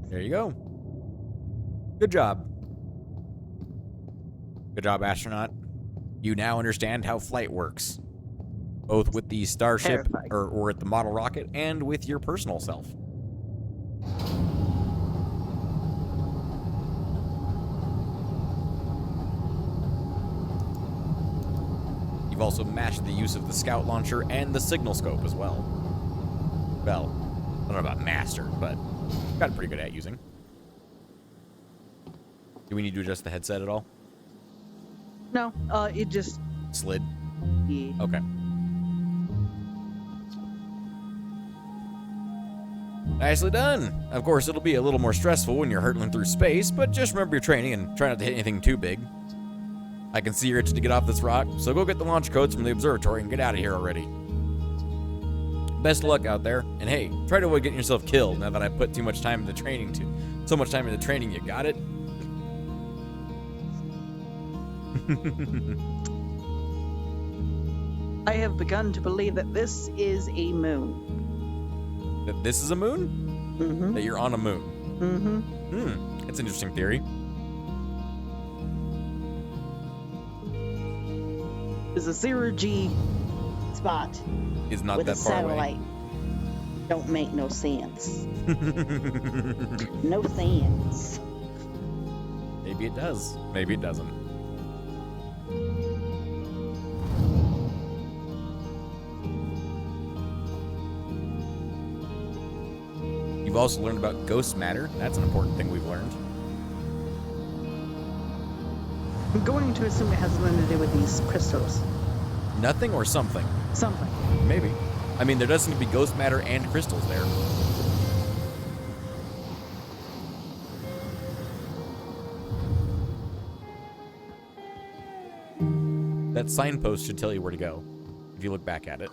There you go. Good job. Good job, astronaut. You now understand how flight works. Both with the Starship, or with the model rocket, and with your personal self. You've also mastered the use of the scout launcher and the signal scope as well. Well, I don't know about mastered, but gotten pretty good at using. Do we need to adjust the headset at all?
No, it just
slid.
Yeah.
Okay. Nicely done. Of course, it'll be a little more stressful when you're hurtling through space, but just remember your training and try not to hit anything too big. I can see you're itching to get off this rock, so go get the launch codes from the observatory and get out of here already. Best of luck out there, and hey, try to avoid getting yourself killed now that I put too much time into training so much time into training, you got it?
I have begun to believe that this is a moon.
That this is a moon?
Mm-hmm.
That you're on a moon?
Mm-hmm.
That's an interesting theory.
There's a 0G spot
Is not
with
that
a
far
satellite. Don't make no sense. No sense.
Maybe it does. Maybe it doesn't. You've also learned about ghost matter. That's an important thing we've learned.
I'm going to assume it has something to do with these crystals.
Nothing or something?
Something.
Maybe. I mean, there does seem to be ghost matter and crystals there. That signpost should tell you where to go, if you look back at it.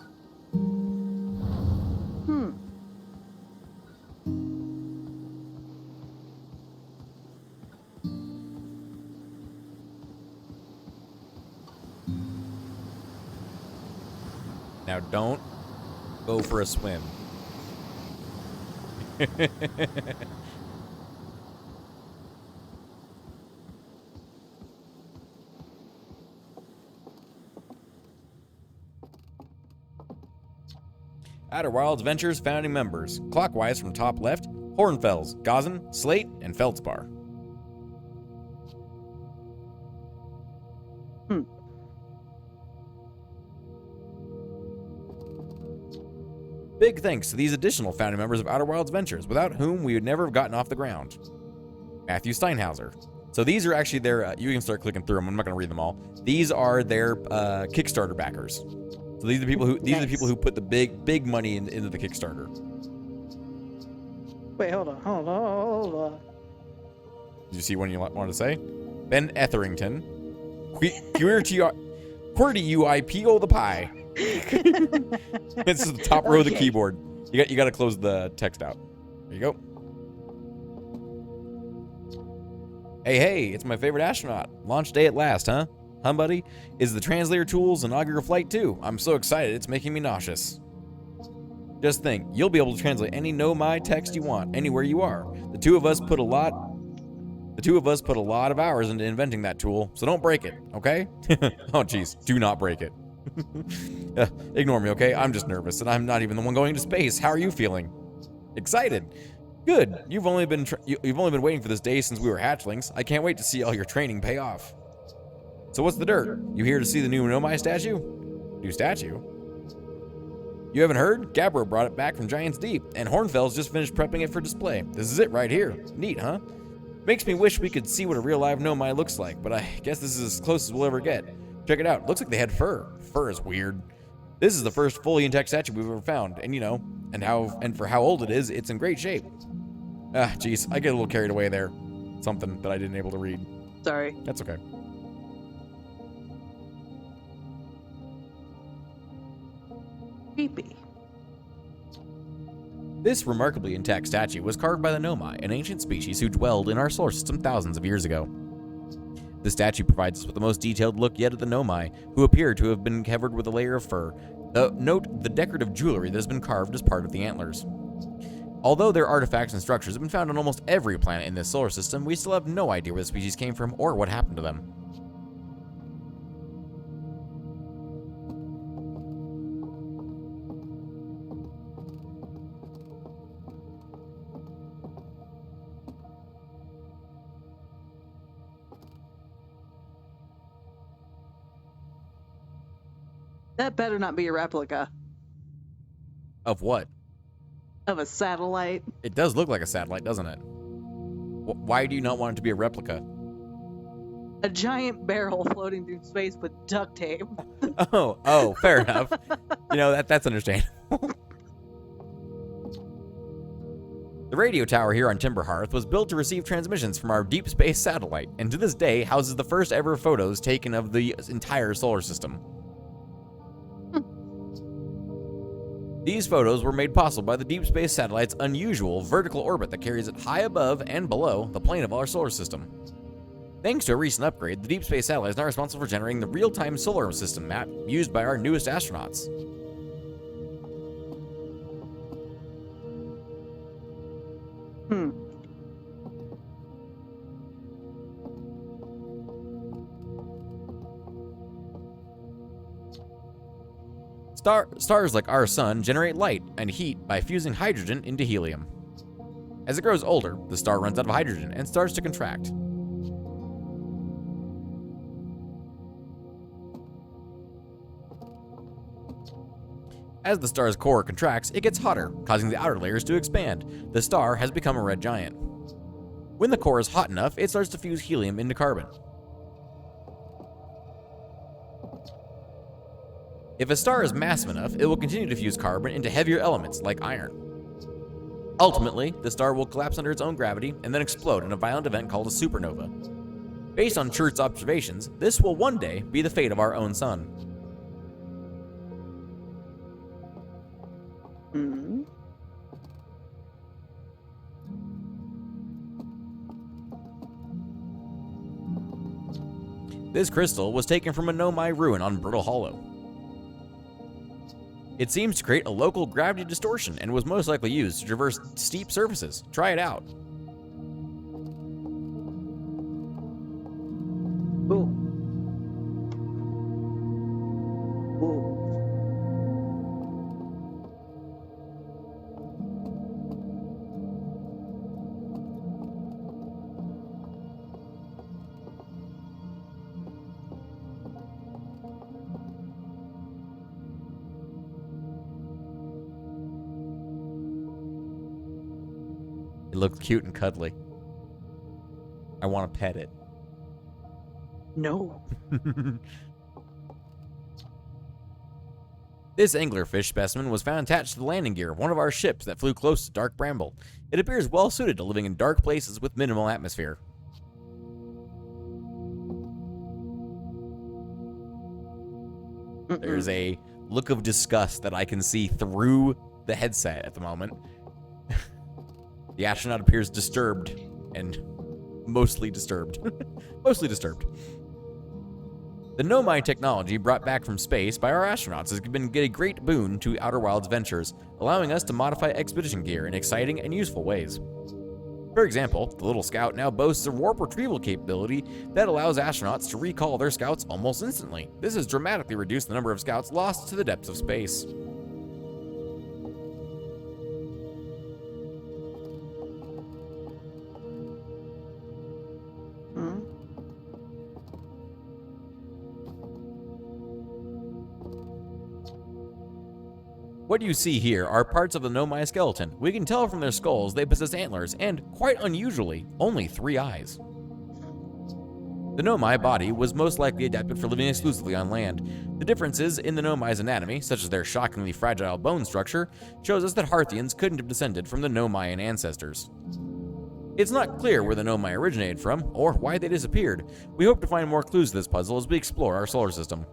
Now don't go for a swim. Outer Wilds Ventures founding members, clockwise from top left, Hornfels, Gazan, Slate, and Feldspar. Big thanks to these additional founding members of Outer Wilds Ventures, without whom we would never have gotten off the ground. Matthew Steinhauser. So these are actually their, you can start clicking through them, I'm not going to read them all. These are their Kickstarter backers. So these are the people who who put the big money into the Kickstarter.
Wait, hold on.
Did you see one you wanted to say? Ben Etherington. QWERTY UIPO the pie. This is the top row of the keyboard. You got to close the text out. There you go. Hey, it's my favorite astronaut. Launch day at last, huh? Huh, buddy? Is the translator tool's inaugural flight too? I'm so excited, it's making me nauseous. Just think, you'll be able to translate any Nomai text you want, anywhere you are. The two of us put a lot of hours into inventing that tool, so don't break it, okay? Oh, jeez, do not break it. Ignore me, okay? I'm just nervous, and I'm not even the one going to space. How are you feeling? Excited. Good. You've only been waiting for this day since we were hatchlings. I can't wait to see all your training pay off. So what's the dirt? You here to see the new Nomai statue? New statue? You haven't heard? Gabbro brought it back from Giant's Deep, and Hornfels just finished prepping it for display. This is it right here. Neat, huh? Makes me wish we could see what a real live Nomai looks like, but I guess this is as close as we'll ever get. Check it out. Looks like they had fur. Fur is weird. This is the first fully intact statue we've ever found, and and for how old it is, it's in great shape. Ah, jeez, I get a little carried away there. Something that I didn't able to read.
Sorry.
That's okay.
Creepy.
This remarkably intact statue was carved by the Nomai, an ancient species who dwelled in our solar system thousands of years ago. The statue provides us with the most detailed look yet at the Nomai, who appear to have been covered with a layer of fur. Note the decorative jewelry that has been carved as part of the antlers. Although their artifacts and structures have been found on almost every planet in this solar system, we still have no idea where the species came from or what happened to them.
That better not be a replica
Of what?
of a satellite.
It does look like a satellite, doesn't it? Why do you not want it to be a replica?
A giant barrel floating through space with duct tape.
Oh, fair enough. That's understandable. The radio tower here on Timberhearth was built to receive transmissions from our deep space satellite, and to this day houses the first ever photos taken of the entire solar system. These photos were made possible by the deep space satellite's unusual vertical orbit that carries it high above and below the plane of our solar system. Thanks to a recent upgrade, the deep space satellite is now responsible for generating the real-time solar system map used by our newest astronauts. Stars like our sun generate light and heat by fusing hydrogen into helium. As it grows older, the star runs out of hydrogen and starts to contract. As the star's core contracts, it gets hotter, causing the outer layers to expand. The star has become a red giant. When the core is hot enough, it starts to fuse helium into carbon. If a star is massive enough, it will continue to fuse carbon into heavier elements like iron. Ultimately, the star will collapse under its own gravity and then explode in a violent event called a supernova. Based on Church's observations, this will one day be the fate of our own sun. This crystal was taken from a Nomai ruin on Brittle Hollow. It seems to create a local gravity distortion and was most likely used to traverse steep surfaces. Try it out.
Ooh. Ooh.
It looks cute and cuddly. I want to pet it.
No.
This anglerfish specimen was found attached to the landing gear of one of our ships that flew close to Dark Bramble. It appears well suited to living in dark places with minimal atmosphere. There's a look of disgust that I can see through the headset at the moment. The astronaut appears disturbed and mostly disturbed. Mostly disturbed. The Nomai technology brought back from space by our astronauts has been a great boon to Outer Wilds ventures, allowing us to modify expedition gear in exciting and useful ways. For example, the Little Scout now boasts a warp retrieval capability that allows astronauts to recall their scouts almost instantly. This has dramatically reduced the number of scouts lost to the depths of space. What you see here are parts of the Nomai skeleton. We can tell from their skulls they possess antlers and, quite unusually, only 3 eyes. The Nomai body was most likely adapted for living exclusively on land. The differences in the Nomai's anatomy, such as their shockingly fragile bone structure, shows us that Hearthians couldn't have descended from the Nomaian ancestors. It's not clear where the Nomai originated from, or why they disappeared. We hope to find more clues to this puzzle as we explore our solar system.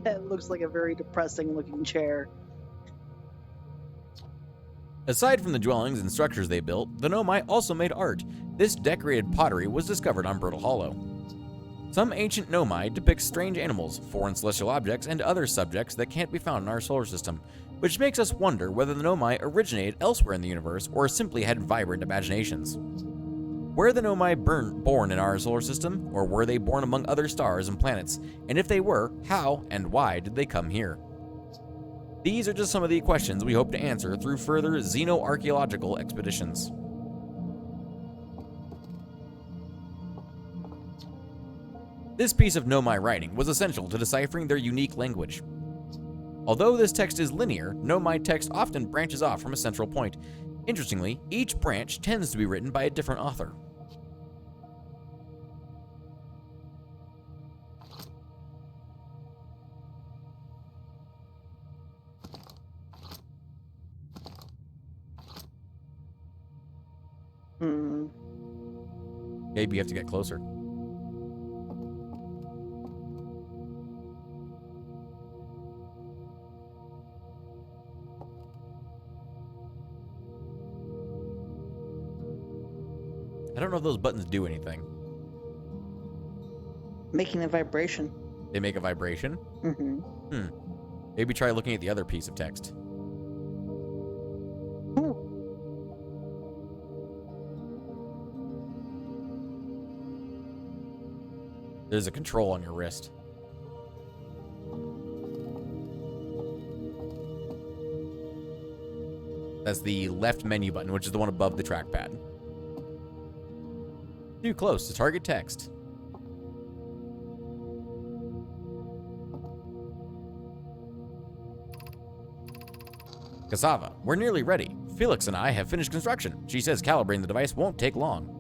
That looks like a very depressing looking chair.
Aside from the dwellings and structures they built, the Nomai also made art. This decorated pottery was discovered on Brittle Hollow. Some ancient Nomai depict strange animals, foreign celestial objects, and other subjects that can't be found in our solar system, which makes us wonder whether the Nomai originated elsewhere in the universe or simply had vibrant imaginations. Were the Nomai born in our solar system, or were they born among other stars and planets? And if they were, how and why did they come here? These are just some of the questions we hope to answer through further xenoarchaeological expeditions. This piece of Nomai writing was essential to deciphering their unique language. Although this text is linear, Nomai text often branches off from a central point. Interestingly, each branch tends to be written by a different author. Maybe you have to get closer. I don't know if those buttons do anything.
Making a vibration.
They make a vibration?
Mm-hmm.
Maybe try looking at the other piece of text.
Ooh.
There's a control on your wrist. That's the left menu button, which is the one above the trackpad. Too close to target text. Cassava, we're nearly ready. Felix and I have finished construction. She says calibrating the device won't take long.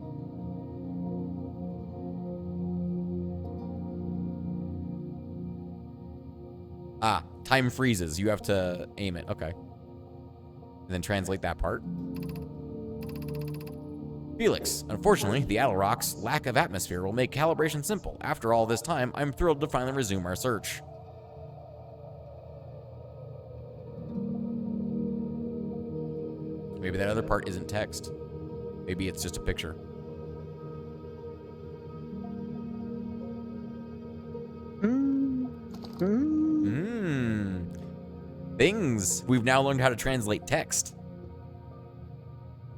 Ah, time freezes. You have to aim it. Okay. And then translate that part. Felix, unfortunately, the Attlerock's lack of atmosphere will make calibration simple. After all this time, I'm thrilled to finally resume our search. Maybe that other part isn't text. Maybe it's just a picture. Things. We've now learned how to translate text.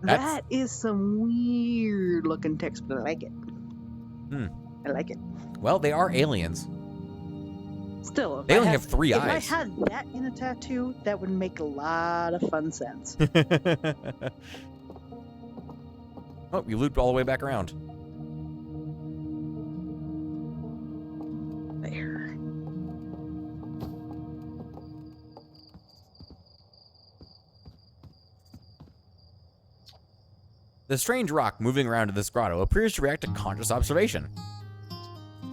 That is some weird looking text, but I like it. I like it.
Well, they are aliens.
Still, if
They
I
only have 3 eyes.
If I had that in a tattoo, that would make a lot of fun sense.
Oh, you looped all the way back around.
There.
The strange rock moving around in this grotto appears to react to conscious observation.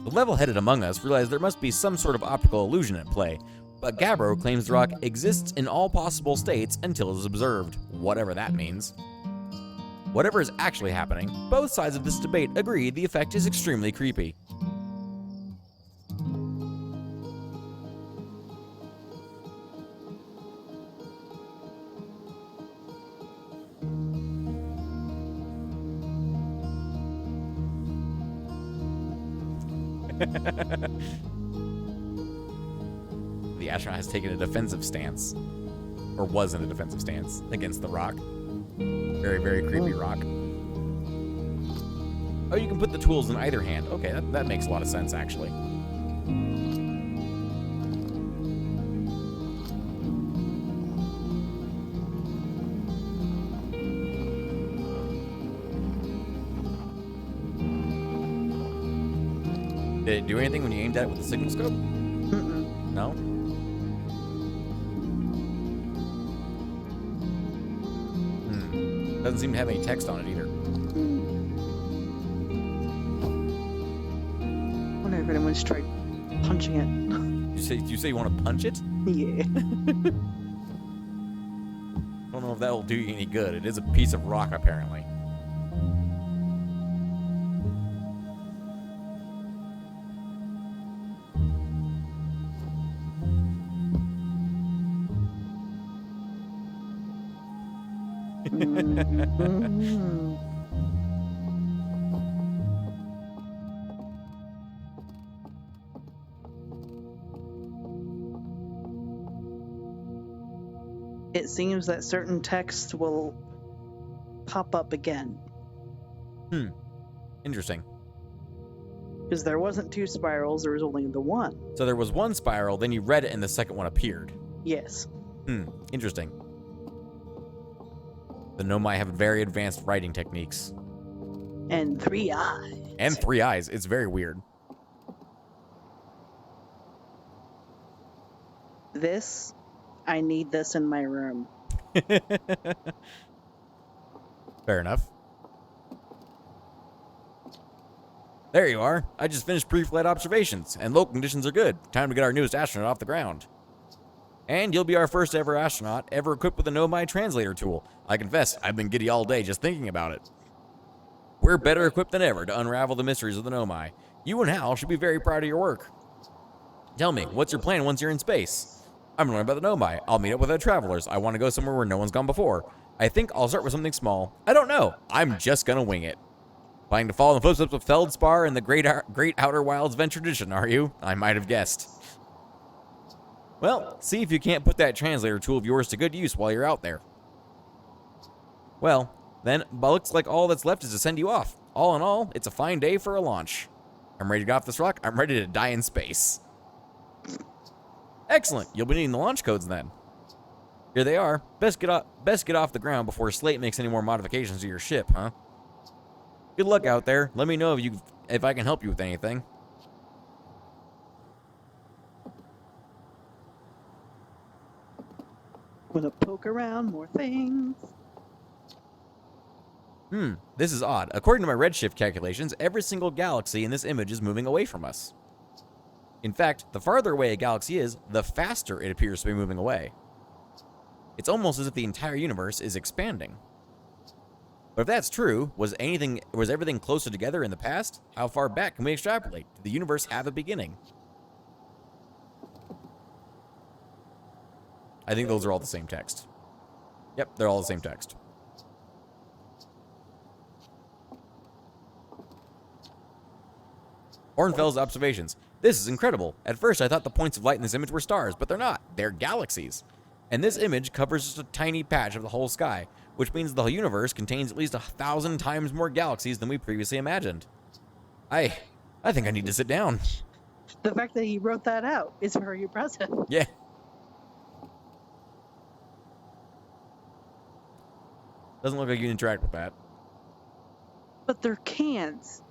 The level-headed among us realize there must be some sort of optical illusion at play, but Gabbro claims the rock exists in all possible states until it is observed, whatever that means. Whatever is actually happening, both sides of this debate agree the effect is extremely creepy. The astronaut has taken a defensive stance, or was in a defensive stance, against the rock. Very, very creepy rock. Oh, you can put the tools in either hand. Okay, that makes a lot of sense, actually. Did it do anything when you aimed at it with the signal scope? No? Doesn't seem to have any text on it either.
I wonder if anyone's tried punching it.
You say you want to punch it?
Yeah.
I don't know if that will do you any good. It is a piece of rock, apparently.
It seems that certain text will pop up again.
Interesting.
Because there wasn't 2 spirals, there was only the one.
So there was one spiral, then you read it, and the second one appeared.
Yes.
Interesting. The Nomai have very advanced writing techniques.
And 3 eyes.
And 3 eyes. It's very weird.
This I need this in my room.
Fair enough. There you are. I just finished pre-flight observations, and local conditions are good. Time to get our newest astronaut off the ground. And you'll be our first ever astronaut ever equipped with a Nomai translator tool. I confess, I've been giddy all day just thinking about it. We're better equipped than ever to unravel the mysteries of the Nomai. You and Hal should be very proud of your work. Tell me, what's your plan once you're in space? I'm learning about the Nomai. I'll meet up with other travelers. I want to go somewhere where no one's gone before. I think I'll start with something small. I don't know. I'm just gonna wing it. Planning to follow in the footsteps of Feldspar and the Great Outer Wilds Venture Tradition, are you? I might have guessed. Well, see if you can't put that translator tool of yours to good use while you're out there. Well, then, looks like all that's left is to send you off. All in all, it's a fine day for a launch. I'm ready to get off this rock. I'm ready to die in space. Excellent. You'll be needing the launch codes then. Here they are. Best get off the ground before Slate makes any more modifications to your ship, huh? Good luck out there. Let me know if I can help you with anything.
Wanna poke around more things?
This is odd. According to my redshift calculations, every single galaxy in this image is moving away from us. In fact, the farther away a galaxy is, the faster it appears to be moving away. It's almost as if the entire universe is expanding. But if that's true, was everything closer together in the past? How far back can we extrapolate? Did the universe have a beginning? I think those are all the same text. Yep, they're all the same text. Hornfels observations. This is incredible. At first, I thought the points of light in this image were stars, but they're not. They're galaxies. And this image covers just a tiny patch of the whole sky, which means the whole universe contains at least 1,000 times more galaxies than we previously imagined. I think I need to sit down.
The fact that he wrote that out is very impressive.
Yeah. Doesn't look like you can interact with that.
But they're cans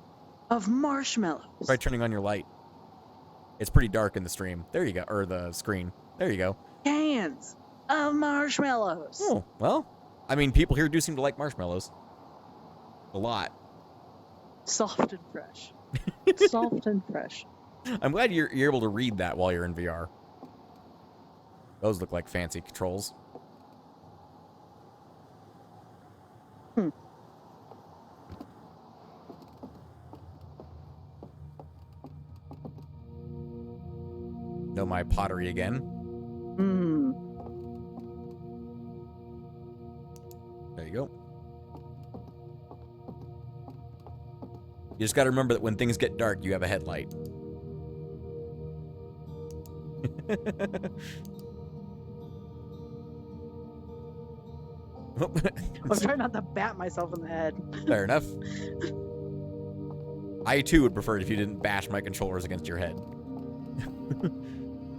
of marshmallows.
By turning on your light. It's pretty dark in the stream. There you go. Or the screen. There you go.
Cans of marshmallows.
Oh, well. I mean, people here do seem to like marshmallows. A lot.
Soft and fresh. Soft and fresh.
I'm glad you're able to read that while you're in VR. Those look like fancy controls. Nomai pottery again. There you go. You just gotta remember that when things get dark, you have a headlight.
I'm trying not to bat myself in the head.
Fair enough. I too would prefer it if you didn't bash my controllers against your head.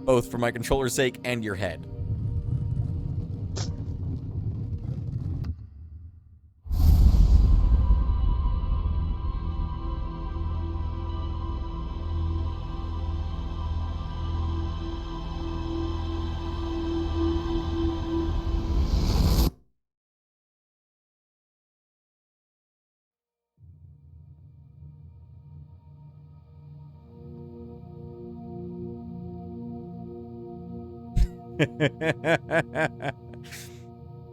Both for my controller's sake and your head.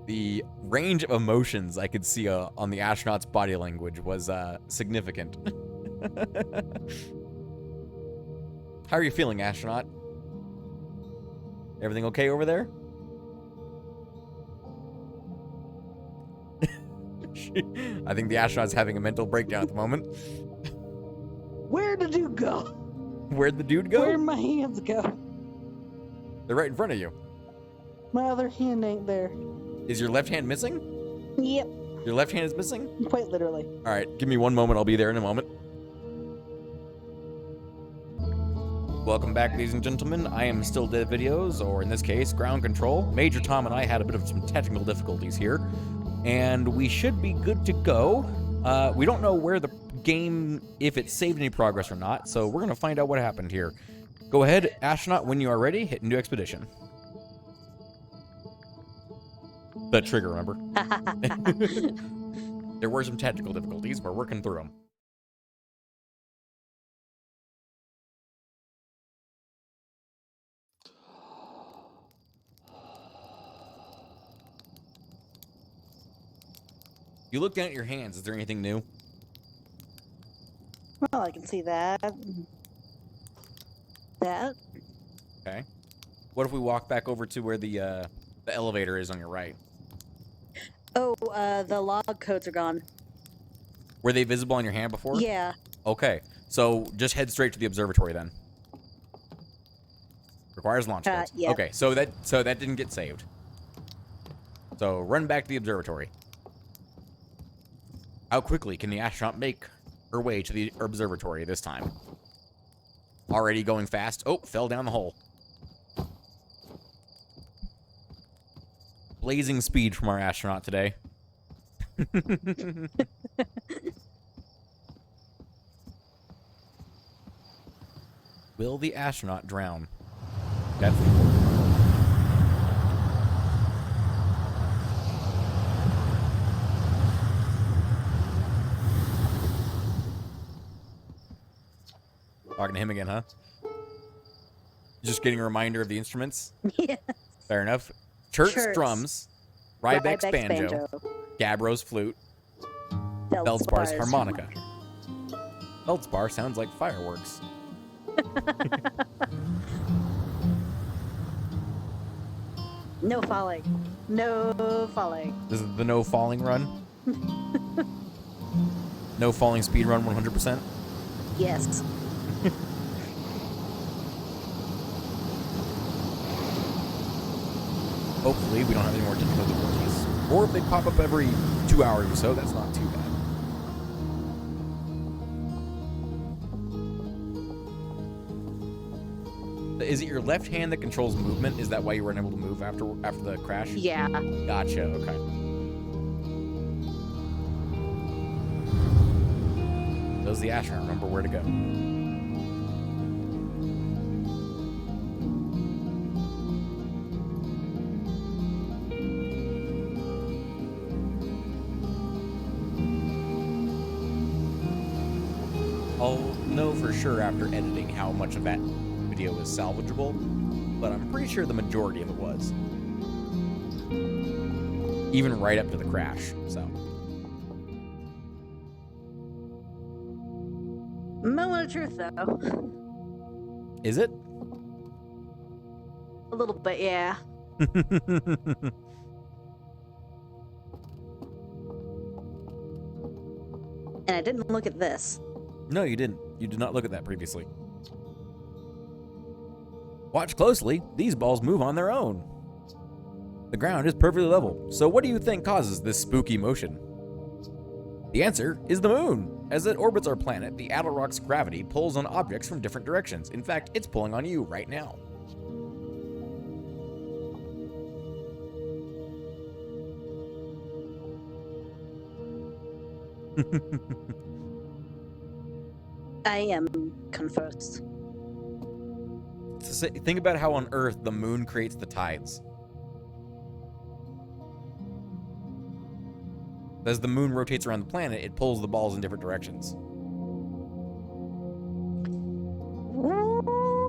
The range of emotions I could see on the astronaut's body language was significant. How are you feeling, astronaut? Everything okay over there? I think the astronaut's having a mental breakdown at the moment.
Where'd the dude go?
Where'd the dude go?
Where'd my hands go?
They're right in front of you.
My other hand ain't there.
Is your left hand missing?
Yep.
Your left hand is missing?
Quite literally.
All right, give me one moment. I'll be there in a moment. Welcome back, ladies and gentlemen. I am still Dead Videos, or in this case, Ground Control. Major Tom and I had a bit of some technical difficulties here, and we should be good to go. We don't know where the game, if it saved any progress or not, so we're going to find out what happened here. Go ahead, astronaut, when you are ready, hit new expedition. The trigger, remember? There were some technical difficulties. We're working through them. You look down at your hands. Is there anything new?
Well, I can see that. That.
Okay. What if we walk back over to where the elevator is on your right?
Oh, the log codes are gone.
Were they visible on your hand before?
Yeah.
Okay. So just head straight to the observatory then. Requires launch codes.
Yeah.
Okay, so that didn't get saved. So run back to the observatory. How quickly can the astronaut make her way to the observatory this time? Already going fast. Oh, fell down the hole. Blazing speed from our astronaut today. Will the astronaut drown? That's important. Talking to him again, huh? Just getting a reminder of the instruments?
Yeah.
Fair enough. Church drums, Rybeck's banjo, Gabbro's flute, Feldspar's harmonica. Feldspar sounds like fireworks.
No falling. No falling.
This is the no falling run? No falling speed run 100%?
Yes.
Hopefully we don't have any more technical difficulties. Or if they pop up every 2 hours or so, that's not too bad. Is it your left hand that controls movement? Is that why you weren't able to move after the crash?
Yeah.
Gotcha, okay. Does the astronaut remember where to go? I'll know for sure after editing how much of that video was salvageable, but I'm pretty sure the majority of it was. Even right up to the crash, so.
Moment of truth, though.
Is it?
A little bit, yeah. And I didn't look at this.
No, you didn't. You did not look at that previously. Watch closely. These balls move on their own. The ground is perfectly level. So what do you think causes this spooky motion? The answer is the moon. As it orbits our planet, the Attlerock's gravity pulls on objects from different directions. In fact, it's pulling on you right now.
I am confused.
Think about how on Earth the moon creates the tides. As the moon rotates around the planet, it pulls the balls in different directions.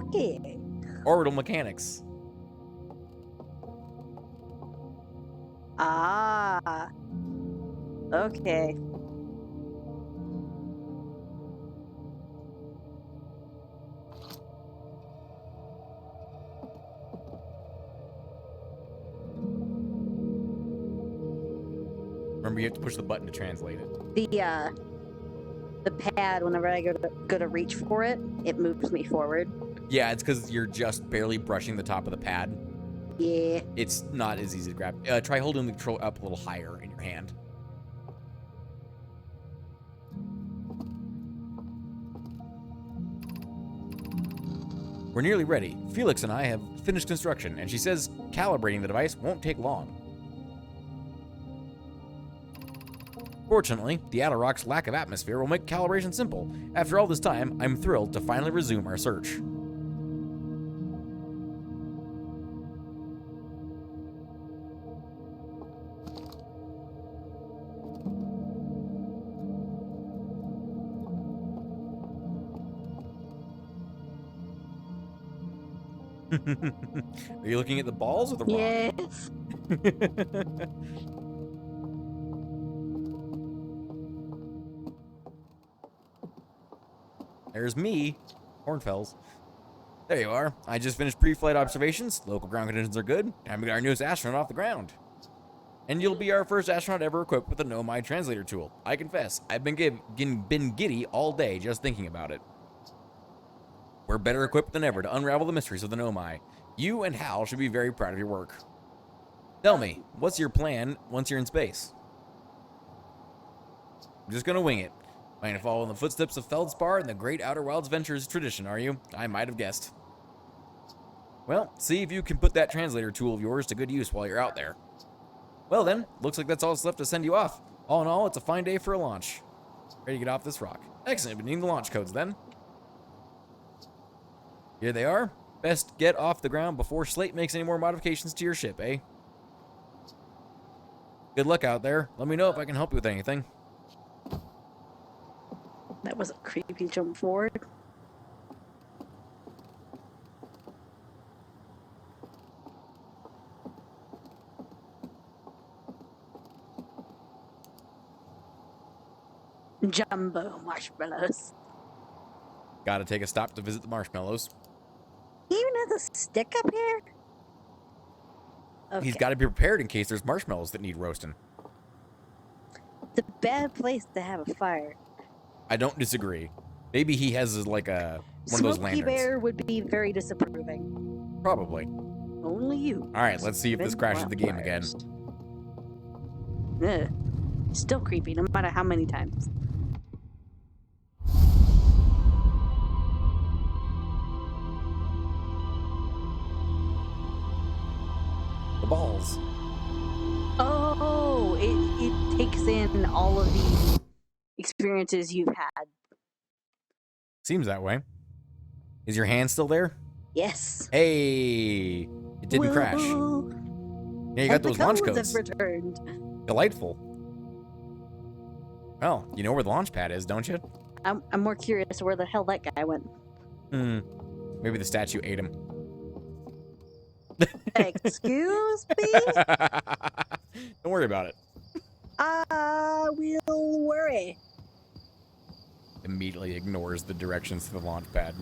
Okay.
Orbital mechanics.
Ah. Okay.
Remember, you have to push the button to translate it.
The pad, whenever I go to reach for it, it moves me forward.
Yeah, it's because you're just barely brushing the top of the pad.
Yeah.
It's not as easy to grab. Try holding the control up a little higher in your hand. We're nearly ready. Felix and I have finished construction, and she says calibrating the device won't take long. Fortunately, the Attlerock's lack of atmosphere will make calibration simple. After all this time, I'm thrilled to finally resume our search. Are you looking at the balls or the rock?
Yes.
There's me, Hornfells. There you are. I just finished pre-flight observations. Local ground conditions are good. Time to get our newest astronaut off the ground. And you'll be our first astronaut ever equipped with a Nomai translator tool. I confess, I've been giddy all day just thinking about it. We're better equipped than ever to unravel the mysteries of the Nomai. You and Hal should be very proud of your work. Tell me, what's your plan once you're in space? I'm just gonna wing it. Planning to follow in the footsteps of Feldspar and the Great Outer Wilds Ventures tradition, are you? I might have guessed. Well, see if you can put that translator tool of yours to good use while you're out there. Well then, looks like that's all that's left to send you off. All in all, it's a fine day for a launch. Ready to get off this rock. Excellent, but needing the launch codes then. Here they are. Best get off the ground before Slate makes any more modifications to your ship, eh? Good luck out there. Let me know if I can help you with anything.
That was a creepy jump forward. Jumbo marshmallows.
Gotta take a stop to visit the marshmallows.
He even has a stick up here? Okay.
He's got to be prepared in case there's marshmallows that need roasting.
It's a bad place to have a fire.
I don't disagree. Maybe he has like a one of those
Smokey
lanterns.
Bear would be very disapproving.
Probably.
Only you.
All right, let's see if this crashes the game again.
Ugh. Still creepy, no matter how many times.
The balls.
Oh, it takes in all of the experiences you've had.
Seems that way. Is your hand still there?
Yes.
Hey, it didn't crash. Yeah, you got those launch codes.
Have returned.
Delightful. Well, you know where the launch pad is, don't you?
I'm more curious where the hell that guy went.
Maybe the statue ate him.
Excuse me?
Don't worry about it.
I will worry.
Immediately ignores the directions to the launch pad.